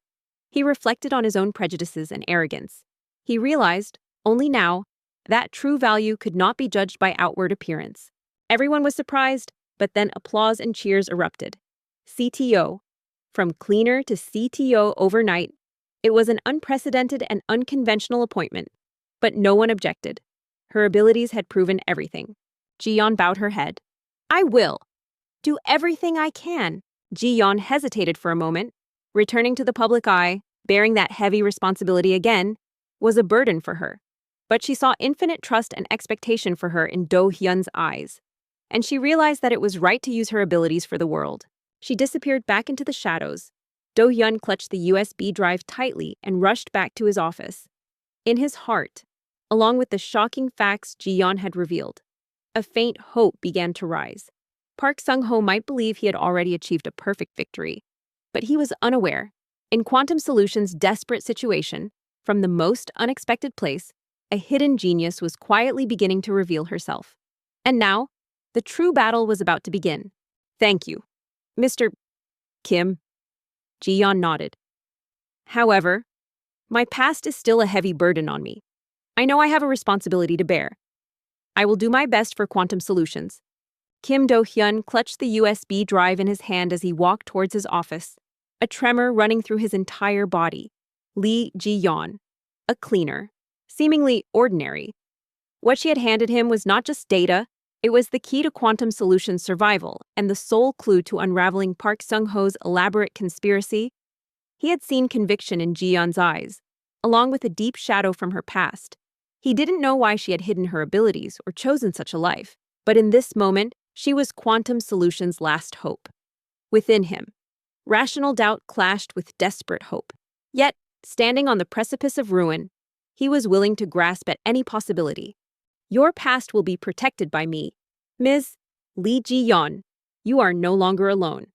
He reflected on his own prejudices and arrogance. He realized, only now, that true value could not be judged by outward appearance. Everyone was surprised, but then applause and cheers erupted. CTO. From cleaner to CTO overnight, it was an unprecedented and unconventional appointment. But no one objected. Her abilities had proven everything. Ji-yeon bowed her head. I will do everything I can. Ji-yeon hesitated for a moment. Returning to the public eye, bearing that heavy responsibility again, was a burden for her. But she saw infinite trust and expectation for her in Do-hyun's eyes. And she realized that it was right to use her abilities for the world. She disappeared back into the shadows. Do-hyun clutched the USB drive tightly and rushed back to his office. In his heart, along with the shocking facts Ji-yeon had revealed, a faint hope began to rise. Park Sung-ho might believe he had already achieved a perfect victory, but he was unaware. In Quantum Solutions' desperate situation, from the most unexpected place, a hidden genius was quietly beginning to reveal herself. And now, the true battle was about to begin. Thank you, Mr. Kim. Ji-yeon nodded. However, my past is still a heavy burden on me. I know I have a responsibility to bear. I will do my best for Quantum Solutions. Kim Do-hyun clutched the USB drive in his hand as he walked towards his office, a tremor running through his entire body. Lee Ji-yeon, a cleaner, seemingly ordinary. What she had handed him was not just data, it was the key to Quantum Solutions' survival and the sole clue to unraveling Park Sung-ho's elaborate conspiracy. He had seen conviction in Ji-yeon's eyes, along with a deep shadow from her past. He didn't know why she had hidden her abilities or chosen such a life, but in this moment, she was Quantum Solutions' last hope. Within him, rational doubt clashed with desperate hope. Yet, standing on the precipice of ruin, he was willing to grasp at any possibility. Your past will be protected by me. Ms. Lee Ji-yeon, you are no longer alone.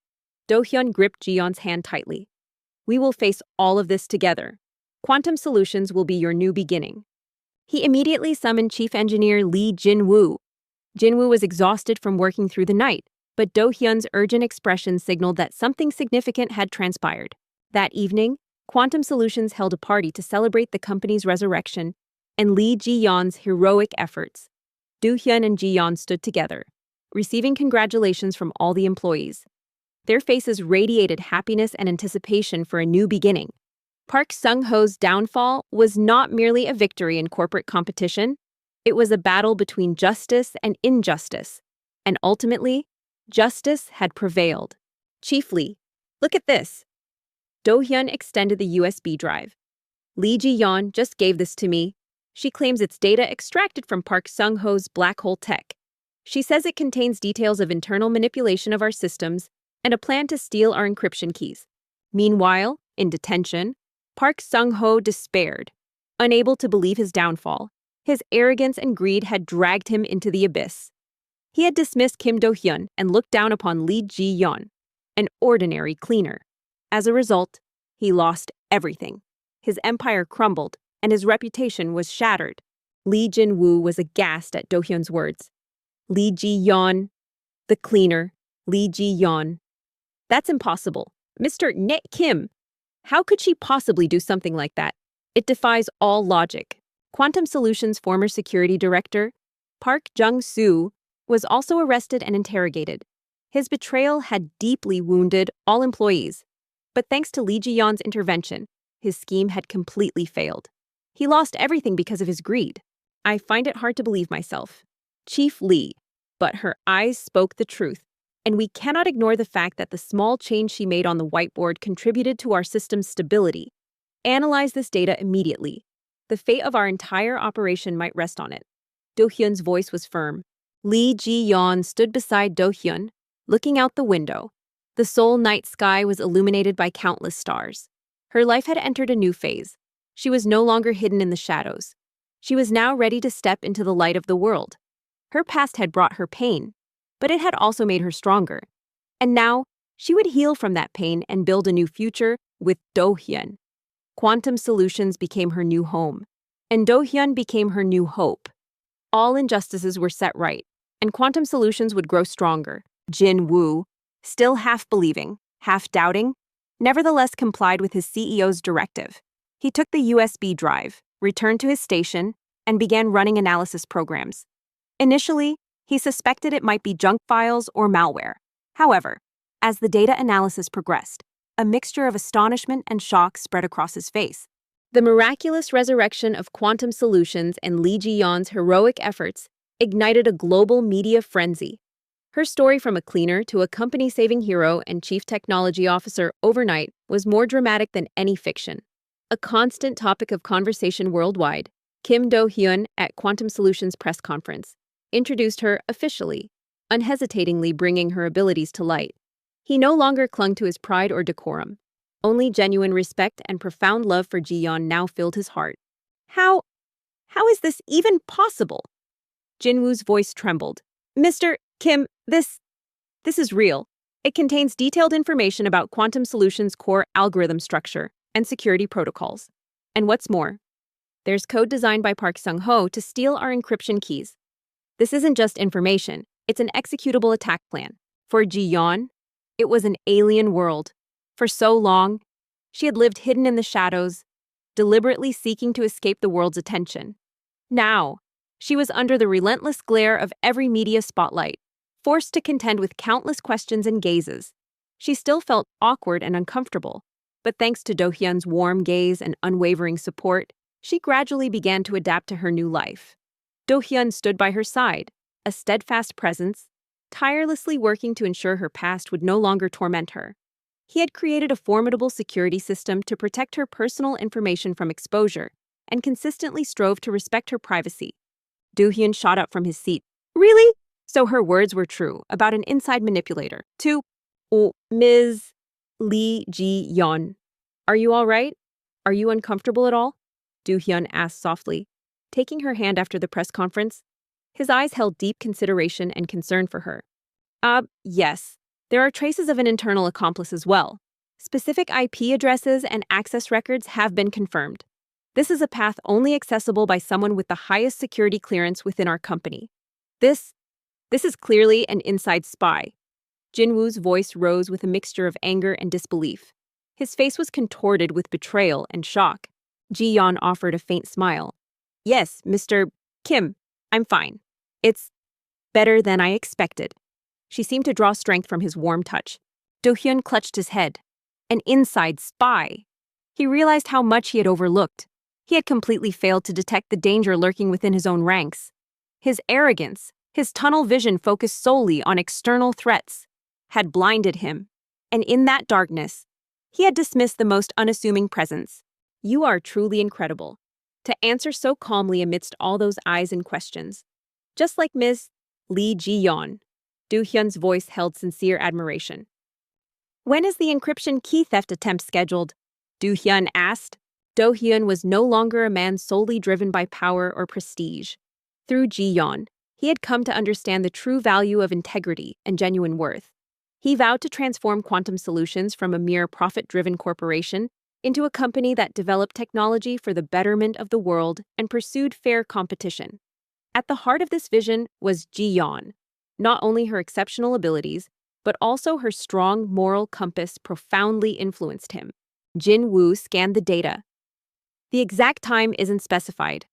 Do-hyun gripped Ji-yeon's hand tightly. We will face all of this together. Quantum Solutions will be your new beginning. He immediately summoned Chief Engineer Lee Jin-woo. Jin-woo was exhausted from working through the night, but Do-hyun's urgent expression signaled that something significant had transpired. That evening, Quantum Solutions held a party to celebrate the company's resurrection and Lee Ji-yeon's heroic efforts. Do-hyun and Ji-yeon stood together, receiving congratulations from all the employees. Their faces radiated happiness and anticipation for a new beginning. Park Sung-ho's downfall was not merely a victory in corporate competition. It was a battle between justice and injustice. And ultimately, justice had prevailed. Chief Lee, look at this. Do-hyun extended the USB drive. Lee Ji-yeon just gave this to me. She claims it's data extracted from Park Sung-ho's black hole tech. She says it contains details of internal manipulation of our systems and a plan to steal our encryption keys. Meanwhile, in detention, Park Sung-ho despaired. Unable to believe his downfall, his arrogance and greed had dragged him into the abyss. He had dismissed Kim Do-hyun and looked down upon Lee Ji-yeon, an ordinary cleaner. As a result, he lost everything. His empire crumbled, and his reputation was shattered. Lee Jin-woo was aghast at Do-hyun's words. Lee Ji-yeon, the cleaner, Lee Ji-yeon. That's impossible. Mr. Ne Kim, how could she possibly do something like that? It defies all logic. Quantum Solutions' former security director, Park Jung-soo, was also arrested and interrogated. His betrayal had deeply wounded all employees. But thanks to Lee Ji-yeon's intervention, his scheme had completely failed. He lost everything because of his greed. I find it hard to believe myself. Chief Lee, but her eyes spoke the truth, and we cannot ignore the fact that the small change she made on the whiteboard contributed to our system's stability. Analyze this data immediately. The fate of our entire operation might rest on it. Do-hyun's voice was firm. Lee Ji-yeon stood beside Do-hyun, looking out the window. The Seoul night sky was illuminated by countless stars. Her life had entered a new phase. She was no longer hidden in the shadows. She was now ready to step into the light of the world. Her past had brought her pain, but it had also made her stronger. And now, she would heal from that pain and build a new future with Do-hyun. Quantum Solutions became her new home, and Do-hyun became her new hope. All injustices were set right, and Quantum Solutions would grow stronger. Jin-woo, still half believing, half doubting, nevertheless complied with his CEO's directive. He took the USB drive, returned to his station, and began running analysis programs. Initially, he suspected it might be junk files or malware. However, as the data analysis progressed, a mixture of astonishment and shock spread across his face. The miraculous resurrection of Quantum Solutions and Lee Ji-yeon's heroic efforts ignited a global media frenzy. Her story from a cleaner to a company-saving hero and chief technology officer overnight was more dramatic than any fiction. A constant topic of conversation worldwide, Kim Do-hyun at Quantum Solutions press conference introduced her officially, unhesitatingly bringing her abilities to light. He no longer clung to his pride or decorum. Only genuine respect and profound love for Ji-yeon now filled his heart. How is this even possible? Jin-woo's voice trembled. Mr. Kim, this is real. It contains detailed information about Quantum Solutions' core algorithm structure and security protocols. And what's more, there's code designed by Park Sung-ho to steal our encryption keys. This isn't just information, it's an executable attack plan. For Ji-yeon, it was an alien world. For so long, she had lived hidden in the shadows, deliberately seeking to escape the world's attention. Now, she was under the relentless glare of every media spotlight, forced to contend with countless questions and gazes. She still felt awkward and uncomfortable, but thanks to Do-hyun's warm gaze and unwavering support, she gradually began to adapt to her new life. Do-hyun stood by her side, a steadfast presence, tirelessly working to ensure her past would no longer torment her. He had created a formidable security system to protect her personal information from exposure and consistently strove to respect her privacy. Do-hyun shot up from his seat. Really? So her words were true about an inside manipulator. Ms. Lee Ji-yeon. Are you all right? Are you uncomfortable at all? Do-hyun asked softly, taking her hand after the press conference. His eyes held deep consideration and concern for her. Yes. There are traces of an internal accomplice as well. Specific IP addresses and access records have been confirmed. This is a path only accessible by someone with the highest security clearance within our company. This is clearly an inside spy. Jin-woo's voice rose with a mixture of anger and disbelief. His face was contorted with betrayal and shock. Ji-yeon offered a faint smile. Yes, Mr. Kim, I'm fine. It's better than I expected. She seemed to draw strength from his warm touch. Do-hyun clutched his head. An inside spy. He realized how much he had overlooked. He had completely failed to detect the danger lurking within his own ranks. His arrogance, his tunnel vision focused solely on external threats, had blinded him. And in that darkness, he had dismissed the most unassuming presence. You are truly incredible. To answer so calmly amidst all those eyes and questions. Just like Ms. Lee Ji-yeon. Do-hyun's voice held sincere admiration. When is the encryption key theft attempt scheduled? Do-hyun asked. Do-hyun was no longer a man solely driven by power or prestige. Through Ji-yeon, he had come to understand the true value of integrity and genuine worth. He vowed to transform Quantum Solutions from a mere profit-driven corporation into a company that developed technology for the betterment of the world and pursued fair competition. At the heart of this vision was Ji Yan. Not only her exceptional abilities, but also her strong moral compass profoundly influenced him. Jin Woo scanned the data. The exact time isn't specified.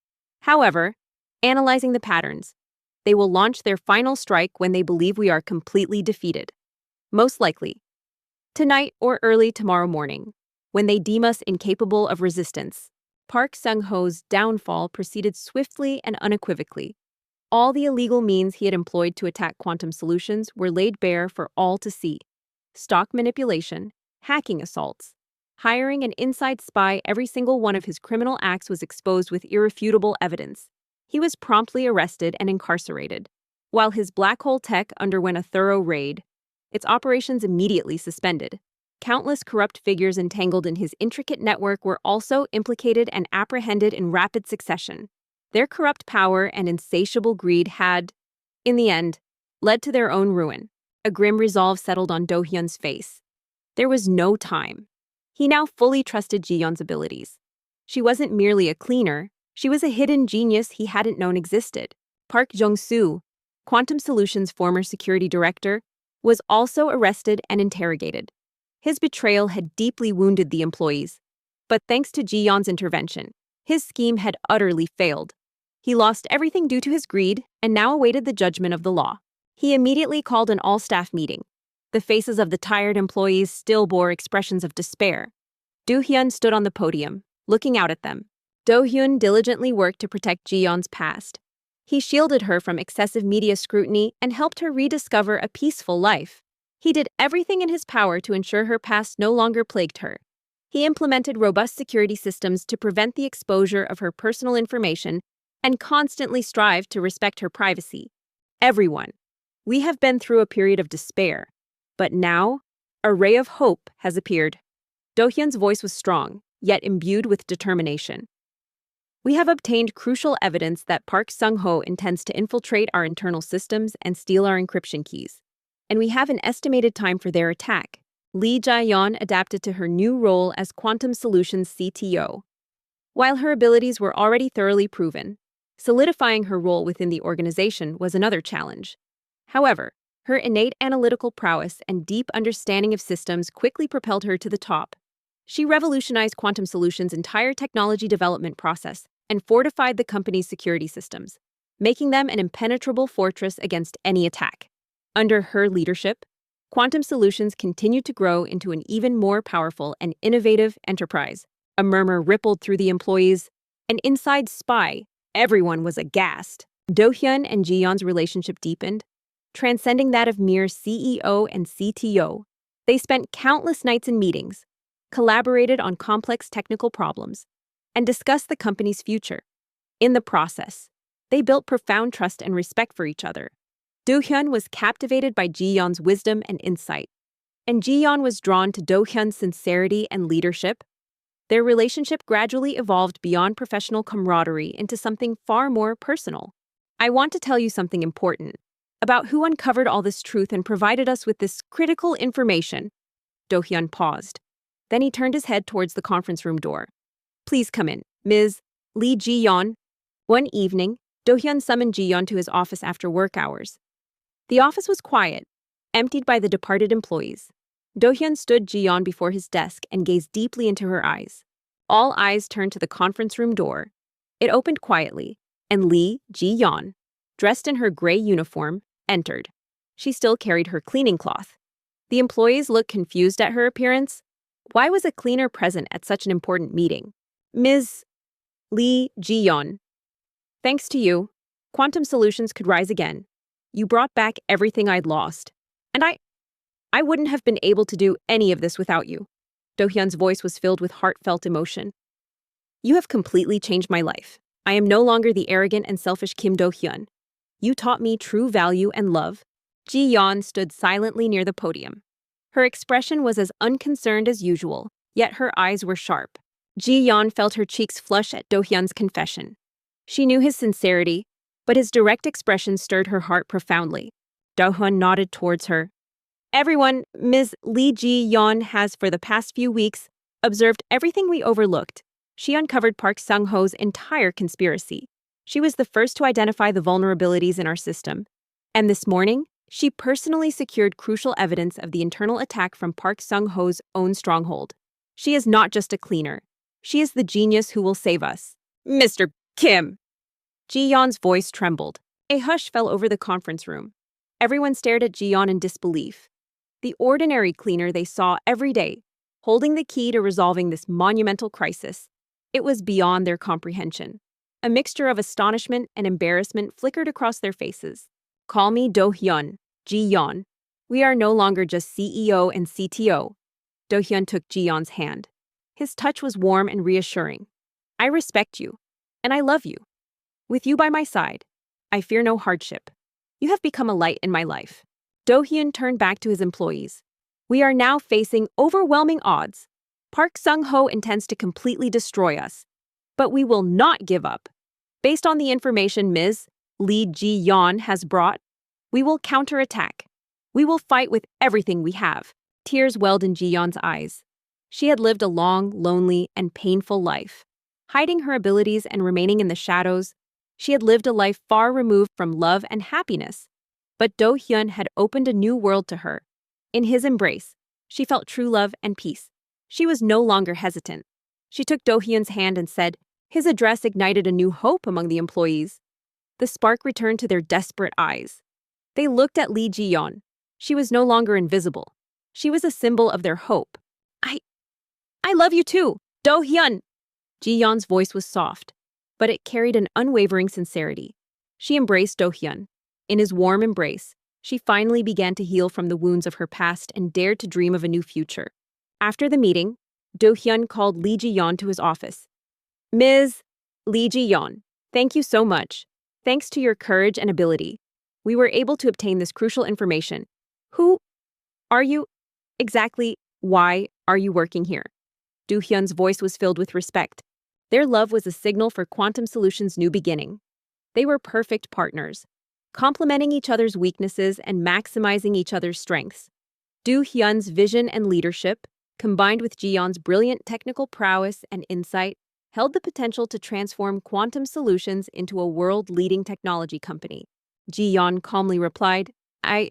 However, analyzing the patterns, they will launch their final strike when they believe we are completely defeated. Most likely, tonight or early tomorrow morning, when they deem us incapable of resistance. Park Seung-ho's downfall proceeded swiftly and unequivocally. All the illegal means he had employed to attack Quantum Solutions were laid bare for all to see. Stock manipulation, hacking assaults, hiring an inside spy, every single one of his criminal acts was exposed with irrefutable evidence. He was promptly arrested and incarcerated. While his black hole tech underwent a thorough raid, its operations immediately suspended. Countless corrupt figures entangled in his intricate network were also implicated and apprehended in rapid succession. Their corrupt power and insatiable greed had, in the end, led to their own ruin. A grim resolve settled on Do-hyun's face. There was no time. He now fully trusted Ji-yeon's abilities. She wasn't merely a cleaner, she was a hidden genius he hadn't known existed. Park Jong-soo, Quantum Solutions' former security director, was also arrested and interrogated. His betrayal had deeply wounded the employees, but thanks to Ji-yeon's intervention, his scheme had utterly failed. He lost everything due to his greed and now awaited the judgment of the law. He immediately called an all-staff meeting. The faces of the tired employees still bore expressions of despair. Do-hyun stood on the podium, looking out at them. Do-hyun diligently worked to protect Ji-yeon's past. He shielded her from excessive media scrutiny and helped her rediscover a peaceful life. He did everything in his power to ensure her past no longer plagued her. He implemented robust security systems to prevent the exposure of her personal information and constantly strived to respect her privacy. Everyone, we have been through a period of despair, but now a ray of hope has appeared. Do-hyun's voice was strong, yet imbued with determination. We have obtained crucial evidence that Park Seung-ho intends to infiltrate our internal systems and steal our encryption keys. And we have an estimated time for their attack. Lee Jae-yeon adapted to her new role as Quantum Solutions CTO. While her abilities were already thoroughly proven, solidifying her role within the organization was another challenge. However, her innate analytical prowess and deep understanding of systems quickly propelled her to the top. She revolutionized Quantum Solutions' entire technology development process and fortified the company's security systems, making them an impenetrable fortress against any attack. Under her leadership, Quantum Solutions continued to grow into an even more powerful and innovative enterprise. A murmur rippled through the employees. An inside spy. Everyone was aghast. Do-hyun and Ji-yeon's relationship deepened, transcending that of mere CEO and CTO. They spent countless nights in meetings, collaborated on complex technical problems, and discussed the company's future. In the process, they built profound trust and respect for each other. Do-hyun was captivated by Ji-yeon's wisdom and insight, and Ji-yeon was drawn to Do-hyun's sincerity and leadership. Their relationship gradually evolved beyond professional camaraderie into something far more personal. I want to tell you something important about who uncovered all this truth and provided us with this critical information. Do-hyun paused. Then he turned his head towards the conference room door. Please come in, Ms. Lee Ji-yeon. One evening, Do-hyun summoned Ji-yeon to his office after work hours. The office was quiet, emptied by the departed employees. Do-hyun stood Ji-yeon before his desk and gazed deeply into her eyes. All eyes turned to the conference room door. It opened quietly, and Lee Ji-yeon, dressed in her gray uniform, entered. She still carried her cleaning cloth. The employees looked confused at her appearance. Why was a cleaner present at such an important meeting? Ms. Lee Ji-yeon, thanks to you, Quantum Solutions could rise again. You brought back everything I'd lost. And I wouldn't have been able to do any of this without you. Do-hyun's voice was filled with heartfelt emotion. You have completely changed my life. I am no longer the arrogant and selfish Kim Do-hyun. You taught me true value and love. Ji-yeon stood silently near the podium. Her expression was as unconcerned as usual, yet her eyes were sharp. Ji-yeon felt her cheeks flush at Do-hyun's confession. She knew his sincerity, but his direct expression stirred her heart profoundly. Do-hyun nodded towards her. Everyone, Ms. Lee Ji-yeon has for the past few weeks observed everything we overlooked. She uncovered Park Sung-ho's entire conspiracy. She was the first to identify the vulnerabilities in our system. And this morning, she personally secured crucial evidence of the internal attack from Park Sung-ho's own stronghold. She is not just a cleaner. She is the genius who will save us. Mr. Kim! Ji-yeon's voice trembled. A hush fell over the conference room. Everyone stared at Ji-yeon in disbelief. The ordinary cleaner they saw every day, holding the key to resolving this monumental crisis. It was beyond their comprehension. A mixture of astonishment and embarrassment flickered across their faces. Call me Do-hyun, Ji-yeon. We are no longer just CEO and CTO. Do-hyun took Ji-yeon's hand. His touch was warm and reassuring. I respect you, and I love you. With you by my side, I fear no hardship. You have become a light in my life. Do-hyun turned back to his employees. We are now facing overwhelming odds. Park Sung-ho intends to completely destroy us. But we will not give up. Based on the information Ms. Lee Ji-yeon has brought, we will counterattack. We will fight with everything we have. Tears welled in Ji-yeon's eyes. She had lived a long, lonely, and painful life. Hiding her abilities and remaining in the shadows, she had lived a life far removed from love and happiness. But Do-hyun had opened a new world to her. In his embrace, she felt true love and peace. She was no longer hesitant. She took Do-hyun's hand and said, his address ignited a new hope among the employees. The spark returned to their desperate eyes. They looked at Lee Ji-yeon. She was no longer invisible. She was a symbol of their hope. I love you too, Do-hyun. Ji-yeon's voice was soft, but it carried an unwavering sincerity. She embraced Do-hyun. In his warm embrace, she finally began to heal from the wounds of her past and dared to dream of a new future. After the meeting, Do-hyun called Lee Ji-yeon to his office. Ms. Lee Ji-yeon, thank you so much. Thanks to your courage and ability, we were able to obtain this crucial information. Who are you? Exactly why are you working here? Do-hyun's voice was filled with respect. Their love was a signal for Quantum Solutions' new beginning. They were perfect partners, complementing each other's weaknesses and maximizing each other's strengths. Do-hyun's vision and leadership, combined with Ji-yeon's brilliant technical prowess and insight, held the potential to transform Quantum Solutions into a world-leading technology company. Ji-yeon calmly replied, I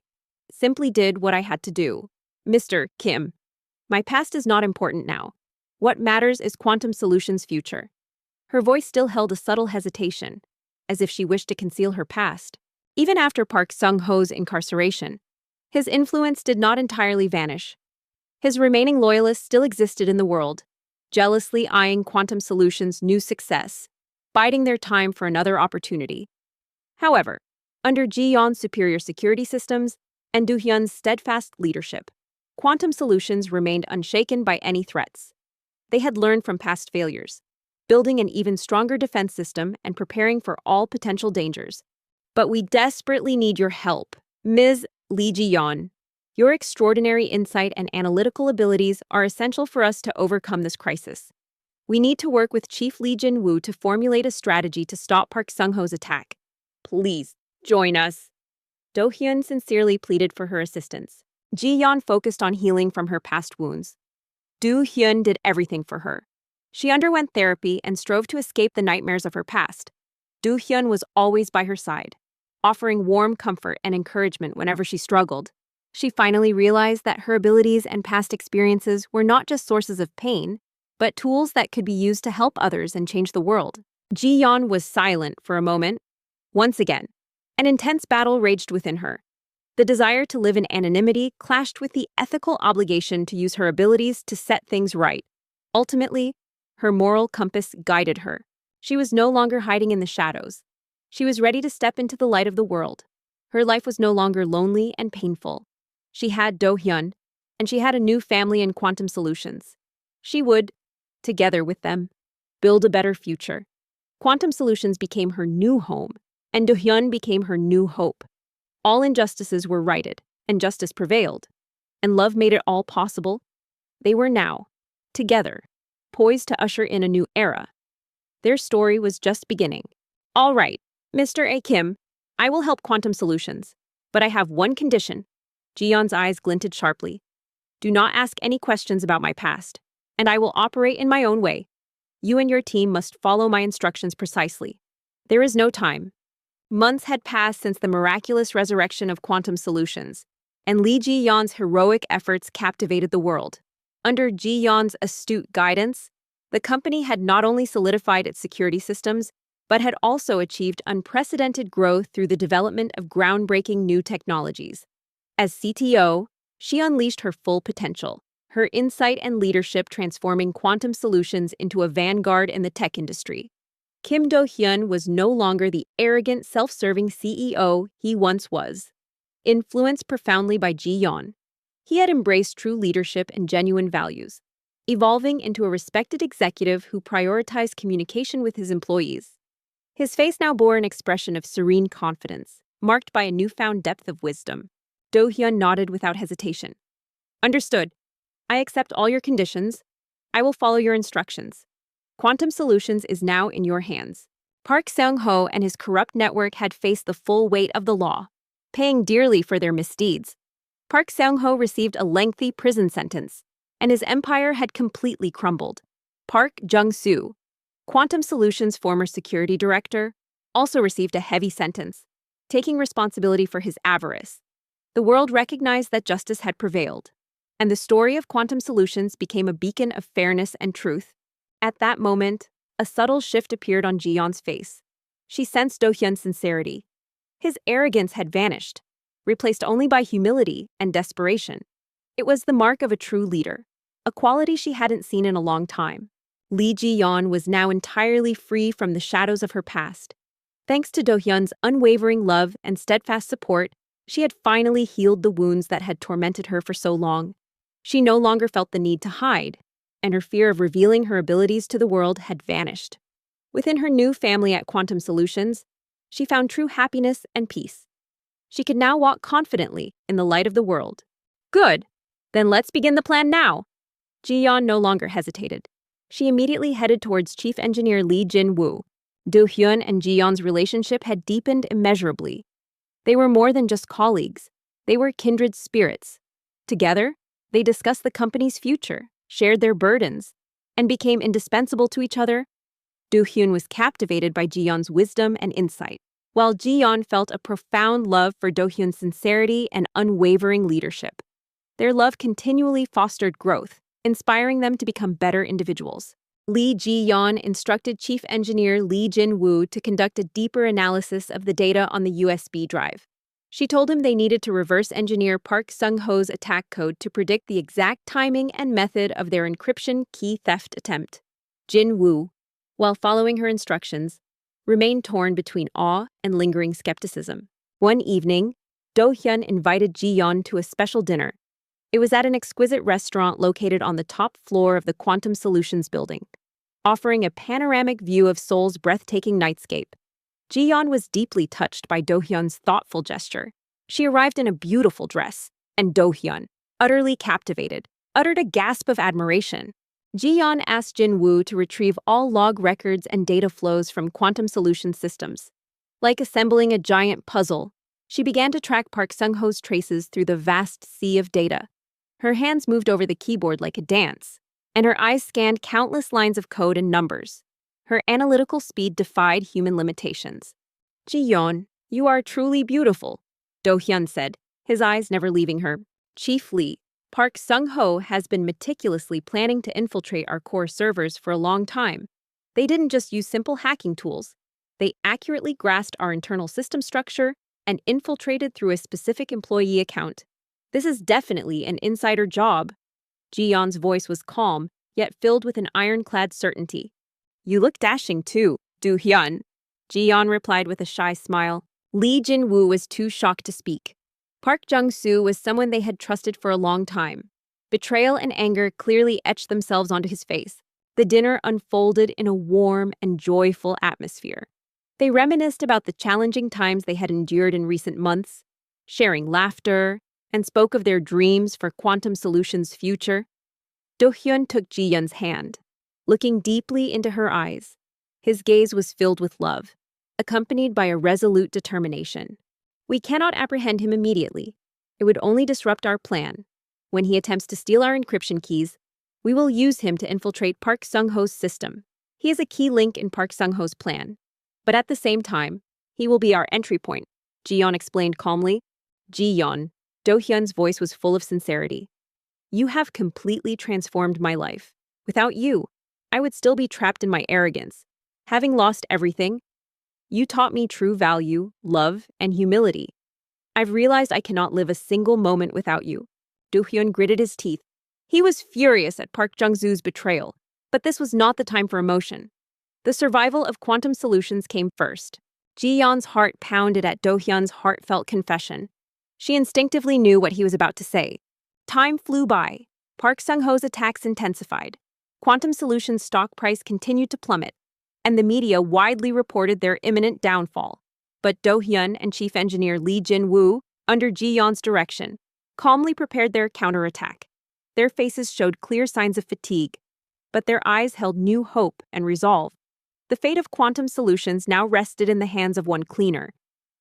simply did what I had to do. Mr. Kim, my past is not important now. What matters is Quantum Solutions' future. Her voice still held a subtle hesitation, as if she wished to conceal her past. Even after Park Sung-ho's incarceration, his influence did not entirely vanish. His remaining loyalists still existed in the world, jealously eyeing Quantum Solutions' new success, biding their time for another opportunity. However, under Ji-yeon's superior security systems and Do-hyun's steadfast leadership, Quantum Solutions remained unshaken by any threats. They had learned from past failures, building an even stronger defense system and preparing for all potential dangers. But we desperately need your help, Ms. Lee Ji-yeon. Your extraordinary insight and analytical abilities are essential for us to overcome this crisis. We need to work with Chief Lee Jin-woo to formulate a strategy to stop Park Sung-ho's attack. Please, join us. Do-hyun sincerely pleaded for her assistance. Ji-yeon focused on healing from her past wounds. Do-hyun did everything for her. She underwent therapy and strove to escape the nightmares of her past. Do-hyun was always by her side, offering warm comfort and encouragement whenever she struggled. She finally realized that her abilities and past experiences were not just sources of pain, but tools that could be used to help others and change the world. Ji-yeon was silent for a moment. Once again, an intense battle raged within her. The desire to live in anonymity clashed with the ethical obligation to use her abilities to set things right. Ultimately, her moral compass guided her. She was no longer hiding in the shadows. She was ready to step into the light of the world. Her life was no longer lonely and painful. She had Do-hyun, and she had a new family in Quantum Solutions. She would, together with them, build a better future. Quantum Solutions became her new home, and Do-hyun became her new hope. All injustices were righted, and justice prevailed, and love made it all possible. They were now, together, poised to usher in a new era. Their story was just beginning. All right, Mr. A. Kim, I will help Quantum Solutions, but I have one condition. Ji-yeon's eyes glinted sharply. Do not ask any questions about my past, and I will operate in my own way. You and your team must follow my instructions precisely. There is no time. Months had passed since the miraculous resurrection of quantum solutions, and Lee Ji-yeon's heroic efforts captivated the world. Under Ji-yeon's astute guidance, the company had not only solidified its security systems, but had also achieved unprecedented growth through the development of groundbreaking new technologies. As CTO, she unleashed her full potential, her insight and leadership transforming quantum solutions into a vanguard in the tech industry. Kim Do-hyun was no longer the arrogant, self-serving CEO he once was. Influenced profoundly by Ji-yeon, he had embraced true leadership and genuine values, evolving into a respected executive who prioritized communication with his employees. His face now bore an expression of serene confidence, marked by a newfound depth of wisdom. Do-hyun nodded without hesitation. Understood. I accept all your conditions. I will follow your instructions. Quantum Solutions is now in your hands. Park Seung-ho and his corrupt network had faced the full weight of the law, paying dearly for their misdeeds. Park Seung-ho received a lengthy prison sentence, and his empire had completely crumbled. Park Jung-soo, Quantum Solutions' former security director, also received a heavy sentence, taking responsibility for his avarice. The world recognized that justice had prevailed, and the story of Quantum Solutions became a beacon of fairness and truth. At that moment, a subtle shift appeared on Ji-yeon's face. She sensed Do-hyun's sincerity. His arrogance had vanished, replaced only by humility and desperation. It was the mark of a true leader, a quality she hadn't seen in a long time. Lee Ji-yeon was now entirely free from the shadows of her past. Thanks to Do-hyun's unwavering love and steadfast support, she had finally healed the wounds that had tormented her for so long. She no longer felt the need to hide, and her fear of revealing her abilities to the world had vanished. Within her new family at Quantum Solutions, she found true happiness and peace. She could now walk confidently in the light of the world. Good! Then let's begin the plan now! Ji-yeon no longer hesitated. She immediately headed towards Chief Engineer Lee Jin-woo. Do-hyun and Ji-yeon's relationship had deepened immeasurably. They were more than just colleagues. They were kindred spirits. Together, they discussed the company's future, shared their burdens, and became indispensable to each other. Do-hyun was captivated by Ji-yeon's wisdom and insight, while Ji-yeon felt a profound love for Do-hyun's sincerity and unwavering leadership. Their love continually fostered growth, inspiring them to become better individuals. Lee Ji-yeon instructed Chief Engineer Lee Jin-woo to conduct a deeper analysis of the data on the USB drive. She told him they needed to reverse engineer Park Seung-ho's attack code to predict the exact timing and method of their encryption key theft attempt. Jin-woo, while following her instructions, remained torn between awe and lingering skepticism. One evening, Do-hyun invited Ji-yeon to a special dinner. It was at an exquisite restaurant located on the top floor of the Quantum Solutions building, offering a panoramic view of Seoul's breathtaking nightscape. Ji-yeon was deeply touched by Do-hyun's thoughtful gesture. She arrived in a beautiful dress, and Do-hyun, utterly captivated, uttered a gasp of admiration. Ji-yeon asked Jin-woo to retrieve all log records and data flows from Quantum Solutions systems. Like assembling a giant puzzle, she began to track Park Seung-ho's traces through the vast sea of data. Her hands moved over the keyboard like a dance, and her eyes scanned countless lines of code and numbers. Her analytical speed defied human limitations. Ji-yeon, you are truly beautiful, Do-hyun said, his eyes never leaving her. Chief Lee, Park Seung-ho has been meticulously planning to infiltrate our core servers for a long time. They didn't just use simple hacking tools. They accurately grasped our internal system structure and infiltrated through a specific employee account. This is definitely an insider job. Ji-yeon's voice was calm, yet filled with an ironclad certainty. You look dashing too, Do-hyun. Ji-yeon replied with a shy smile. Lee Jin-woo was too shocked to speak. Park Jung-soo was someone they had trusted for a long time. Betrayal and anger clearly etched themselves onto his face. The dinner unfolded in a warm and joyful atmosphere. They reminisced about the challenging times they had endured in recent months, sharing laughter, and spoke of their dreams for Quantum Solutions' future. Do-hyun took Ji-yeon's hand, looking deeply into her eyes. His gaze was filled with love, accompanied by a resolute determination. We cannot apprehend him immediately. It would only disrupt our plan. When he attempts to steal our encryption keys, we will use him to infiltrate Park Sung-ho's system. He is a key link in Park Sung-ho's plan. But at the same time, he will be our entry point, Ji-yeon explained calmly. Ji-yeon, Do-hyun's voice was full of sincerity. You have completely transformed my life. Without you, I would still be trapped in my arrogance. Having lost everything, you taught me true value, love, and humility. I've realized I cannot live a single moment without you. Do-hyun gritted his teeth. He was furious at Park Jung-soo's betrayal, but this was not the time for emotion. The survival of Quantum Solutions came first. Ji-yeon's heart pounded at Do-hyun's heartfelt confession. She instinctively knew what he was about to say. Time flew by. Park Sung-ho's attacks intensified. Quantum Solutions' stock price continued to plummet, and the media widely reported their imminent downfall. But Do-hyun and Chief Engineer Lee Jin-woo, under Ji-yeon's direction, calmly prepared their counterattack. Their faces showed clear signs of fatigue, but their eyes held new hope and resolve. The fate of Quantum Solutions now rested in the hands of one cleaner.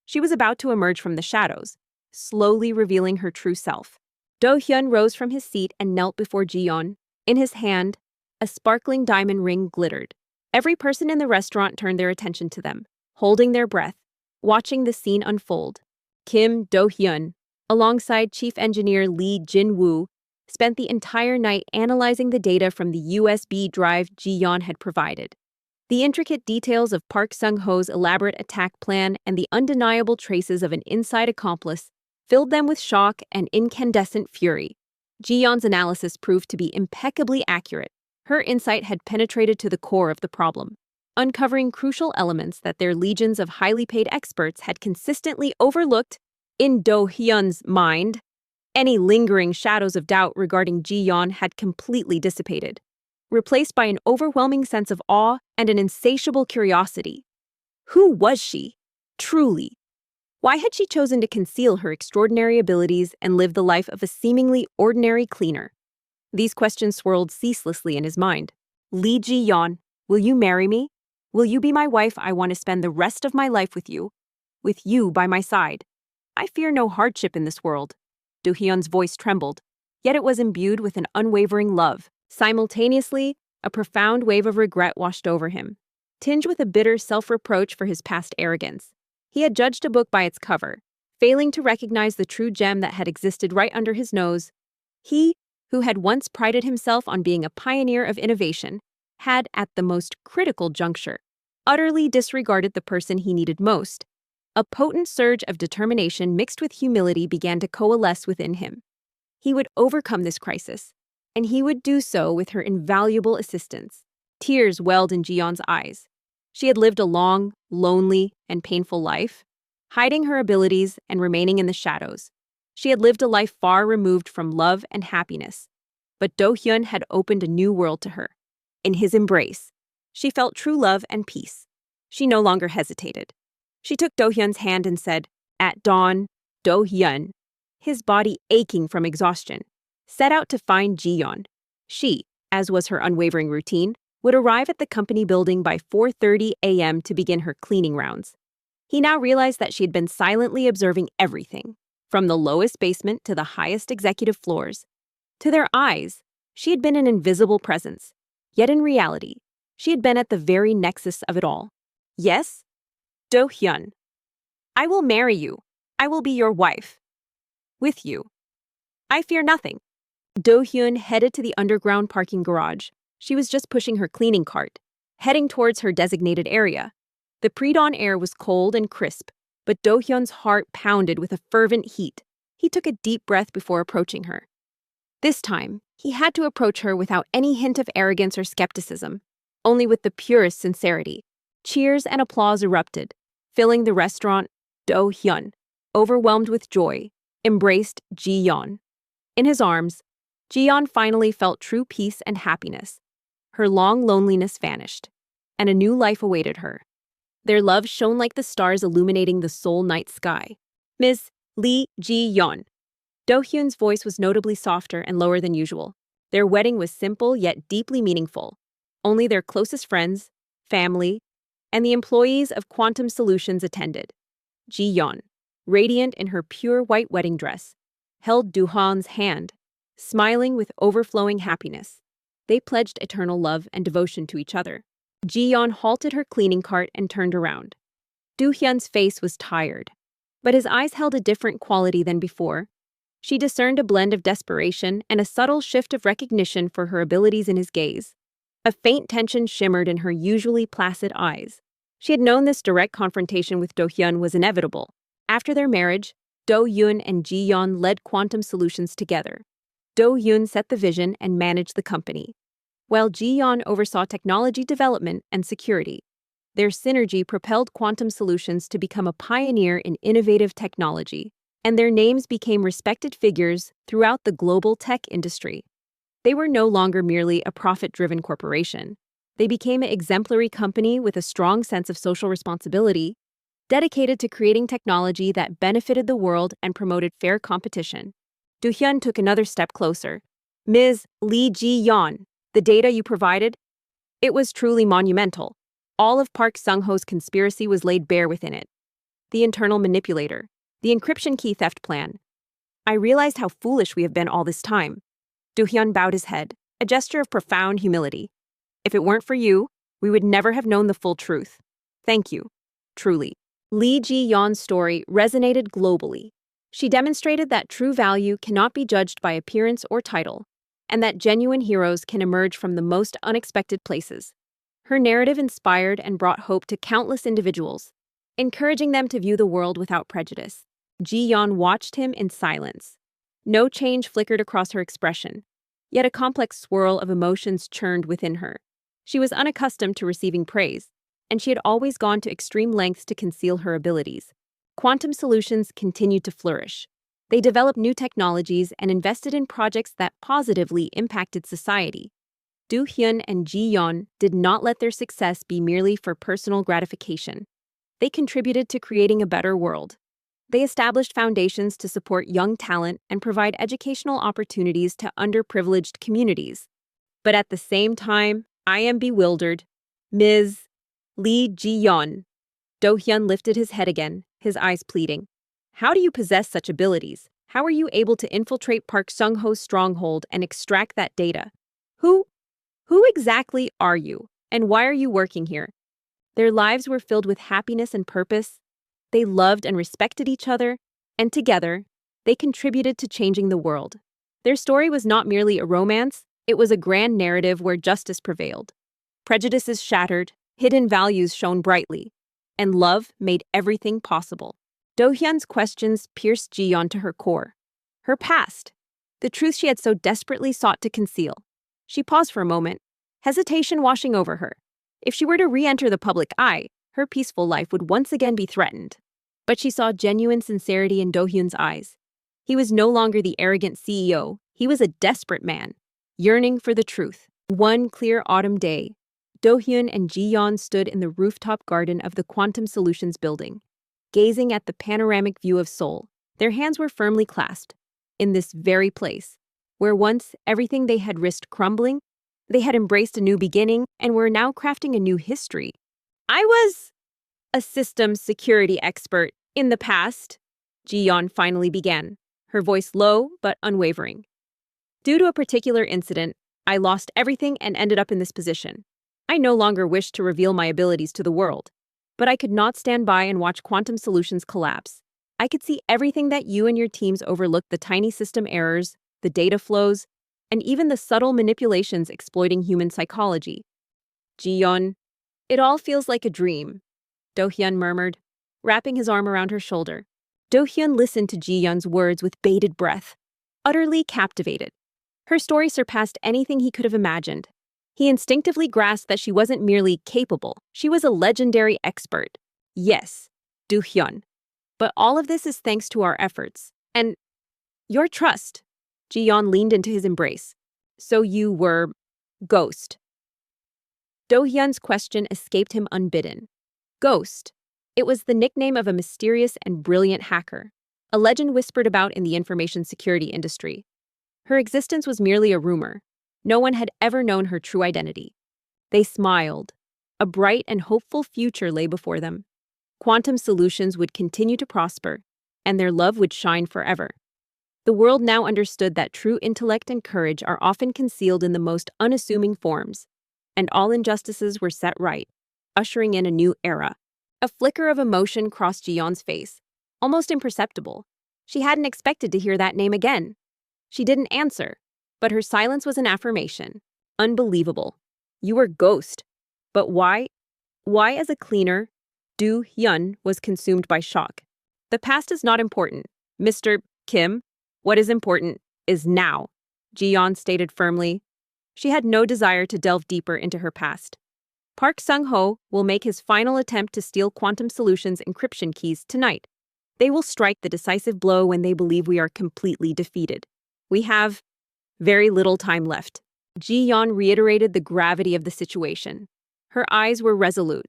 She was about to emerge from the shadows, slowly revealing her true self. Do-hyun rose from his seat and knelt before Ji-yeon. In his hand, a sparkling diamond ring glittered. Every person in the restaurant turned their attention to them, holding their breath, watching the scene unfold. Kim Do-hyun, alongside Chief Engineer Lee Jin-woo, spent the entire night analyzing the data from the USB drive Ji-yeon had provided. The intricate details of Park Sung-ho's elaborate attack plan and the undeniable traces of an inside accomplice filled them with shock and incandescent fury. Ji-yeon's analysis proved to be impeccably accurate. Her insight had penetrated to the core of the problem, uncovering crucial elements that their legions of highly paid experts had consistently overlooked. In Do-hyun's mind, any lingering shadows of doubt regarding Ji-yeon had completely dissipated, replaced by an overwhelming sense of awe and an insatiable curiosity. Who was she, truly? Why had she chosen to conceal her extraordinary abilities and live the life of a seemingly ordinary cleaner? These questions swirled ceaselessly in his mind. Lee Ji-yeon, will you marry me? Will you be my wife? I want to spend the rest of my life with you by my side. I fear no hardship in this world. Do-hyun's voice trembled, yet it was imbued with an unwavering love. Simultaneously, a profound wave of regret washed over him, tinged with a bitter self-reproach for his past arrogance. He had judged a book by its cover, failing to recognize the true gem that had existed right under his nose. He, who had once prided himself on being a pioneer of innovation, had, at the most critical juncture, utterly disregarded the person he needed most. A potent surge of determination mixed with humility began to coalesce within him. He would overcome this crisis, and he would do so with her invaluable assistance. Tears welled in Ji-yeon's eyes. She had lived a long, lonely, and painful life, hiding her abilities and remaining in the shadows. She had lived a life far removed from love and happiness. But Do-hyun had opened a new world to her. In his embrace, she felt true love and peace. She no longer hesitated. She took Do-hyun's hand and said, "At dawn, Do-hyun," his body aching from exhaustion, set out to find Ji-yeon. She, as was her unwavering routine, would arrive at the company building by 4:30 a.m. to begin her cleaning rounds. He now realized that she had been silently observing everything, from the lowest basement to the highest executive floors. To their eyes, she had been an invisible presence, yet in reality, she had been at the very nexus of it all. Yes, Do-hyun, I will marry you. I will be your wife. With you. I fear nothing. Do-hyun headed to the underground parking garage. She was just pushing her cleaning cart, heading towards her designated area. The pre-dawn air was cold and crisp, but Do-hyun's heart pounded with a fervent heat. He took a deep breath before approaching her. This time, he had to approach her without any hint of arrogance or skepticism, only with the purest sincerity. Cheers and applause erupted, filling the restaurant. Do-hyun, overwhelmed with joy, embraced Ji-yeon. In his arms, Ji-yeon finally felt true peace and happiness. Her long loneliness vanished, and a new life awaited her. Their love shone like the stars illuminating the Seoul night sky. Ms. Lee Ji-yeon. Do-hyun's voice was notably softer and lower than usual. Their wedding was simple yet deeply meaningful. Only their closest friends, family, and the employees of Quantum Solutions attended. Ji-yeon, radiant in her pure white wedding dress, held Do-hyun's hand, smiling with overflowing happiness. They pledged eternal love and devotion to each other. Ji-yeon halted her cleaning cart and turned around. Do-hyun's face was tired, but his eyes held a different quality than before. She discerned a blend of desperation and a subtle shift of recognition for her abilities in his gaze. A faint tension shimmered in her usually placid eyes. She had known this direct confrontation with Do-hyun was inevitable. After their marriage, Do-hyun and Ji-yeon led Quantum Solutions together. Do-hyun set the vision and managed the company, while Ji-yeon oversaw technology development and security. Their synergy propelled Quantum Solutions to become a pioneer in innovative technology, and their names became respected figures throughout the global tech industry. They were no longer merely a profit-driven corporation. They became an exemplary company with a strong sense of social responsibility, dedicated to creating technology that benefited the world and promoted fair competition. Do-hyun took another step closer. Ms. Lee Ji-yeon, the data you provided? It was truly monumental. All of Park Sung-ho's conspiracy was laid bare within it. The internal manipulator, the encryption key theft plan. I realized how foolish we have been all this time. Do-hyun bowed his head, a gesture of profound humility. If it weren't for you, we would never have known the full truth. Thank you. Truly. Lee Ji-yeon's story resonated globally. She demonstrated that true value cannot be judged by appearance or title, and that genuine heroes can emerge from the most unexpected places. Her narrative inspired and brought hope to countless individuals, encouraging them to view the world without prejudice. Ji-yeon watched him in silence. No change flickered across her expression, yet a complex swirl of emotions churned within her. She was unaccustomed to receiving praise, and she had always gone to extreme lengths to conceal her abilities. Quantum Solutions continued to flourish. They developed new technologies and invested in projects that positively impacted society. Do-hyun and Ji-yeon did not let their success be merely for personal gratification. They contributed to creating a better world. They established foundations to support young talent and provide educational opportunities to underprivileged communities. But at the same time, I am bewildered. Ms. Lee Ji-yeon. Do-hyun lifted his head again, his eyes pleading. How do you possess such abilities? How are you able to infiltrate Park Sung-ho's stronghold and extract that data? Who exactly are you, and why are you working here? Their lives were filled with happiness and purpose. They loved and respected each other, and together, they contributed to changing the world. Their story was not merely a romance, it was a grand narrative where justice prevailed. Prejudices shattered, hidden values shone brightly, and love made everything possible. Do-hyun's questions pierced Ji-yeon to her core. Her past, the truth she had so desperately sought to conceal. She paused for a moment, hesitation washing over her. If she were to re-enter the public eye, her peaceful life would once again be threatened. But she saw genuine sincerity in Do-hyun's eyes. He was no longer the arrogant CEO, he was a desperate man, yearning for the truth. One clear autumn day, Do-hyun and Ji-yeon stood in the rooftop garden of the Quantum Solutions building, gazing at the panoramic view of Seoul. Their hands were firmly clasped. In this very place, where once everything they had risked crumbling, they had embraced a new beginning and were now crafting a new history. I was a systems security expert in the past, Ji-yeon finally began, her voice low but unwavering. Due to a particular incident, I lost everything and ended up in this position. I no longer wished to reveal my abilities to the world, but I could not stand by and watch Quantum Solutions collapse. I could see everything that you and your teams overlooked, the tiny system errors, the data flows, and even the subtle manipulations exploiting human psychology. Ji-yeon, it all feels like a dream, Do-hyun murmured, wrapping his arm around her shoulder. Do-hyun listened to Ji-yeon's words with bated breath, utterly captivated. Her story surpassed anything he could have imagined. He instinctively grasped that she wasn't merely capable, she was a legendary expert. Yes, Do-hyun. But all of this is thanks to our efforts. And your trust. Ji-yeon leaned into his embrace. So you were Ghost. Do-hyun's question escaped him unbidden. Ghost. It was the nickname of a mysterious and brilliant hacker, a legend whispered about in the information security industry. Her existence was merely a rumor. No one had ever known her true identity. They smiled. A bright and hopeful future lay before them. Quantum Solutions would continue to prosper, and their love would shine forever. The world now understood that true intellect and courage are often concealed in the most unassuming forms, and all injustices were set right, ushering in a new era. A flicker of emotion crossed Ji-yeon's face, almost imperceptible. She hadn't expected to hear that name again. She didn't answer, but her silence was an affirmation. Unbelievable. You were Ghost. But why? Why, as a cleaner, Do-hyun was consumed by shock. The past is not important, Mr. Kim. What is important is now, Ji-yeon stated firmly. She had no desire to delve deeper into her past. Park Sung-ho will make his final attempt to steal Quantum Solutions' encryption keys tonight. They will strike the decisive blow when they believe we are completely defeated. We have very little time left. Ji-yeon reiterated the gravity of the situation. Her eyes were resolute.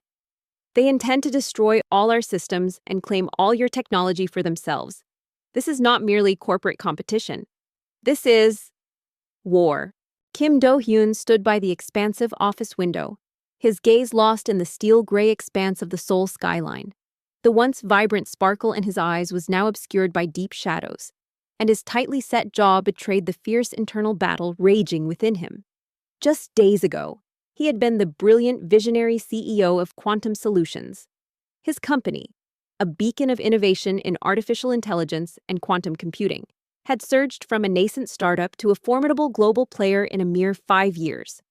They intend to destroy all our systems and claim all your technology for themselves. This is not merely corporate competition. This is war. Kim Do-hyun stood by the expansive office window, his gaze lost in the steel-gray expanse of the Seoul skyline. The once vibrant sparkle in his eyes was now obscured by deep shadows, and his tightly set jaw betrayed the fierce internal battle raging within him. Just days ago, he had been the brilliant visionary CEO of Quantum Solutions. His company, a beacon of innovation in artificial intelligence and quantum computing, had surged from a nascent startup to a formidable global player in a mere 5 years.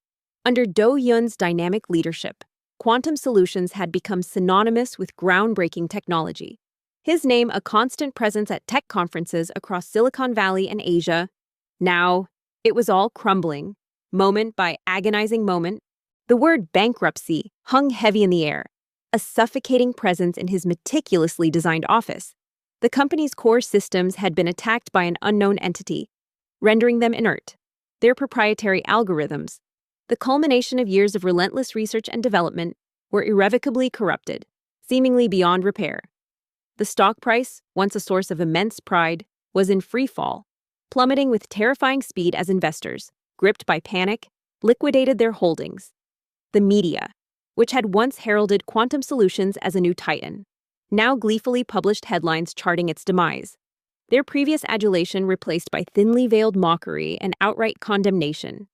Under Do-hyun's dynamic leadership, Quantum Solutions had become synonymous with groundbreaking technology. His name a constant presence at tech conferences across Silicon Valley and Asia. Now, it was all crumbling, moment by agonizing moment. The word bankruptcy hung heavy in the air, a suffocating presence in his meticulously designed office. The company's core systems had been attacked by an unknown entity, rendering them inert. Their proprietary algorithms, the culmination of years of relentless research and development, were irrevocably corrupted, seemingly beyond repair. The stock price, once a source of immense pride, was in free fall, plummeting with terrifying speed as investors, gripped by panic, liquidated their holdings. The media, which had once heralded Quantum Solutions as a new titan, now gleefully published headlines charting its demise, their previous adulation replaced by thinly veiled mockery and outright condemnation.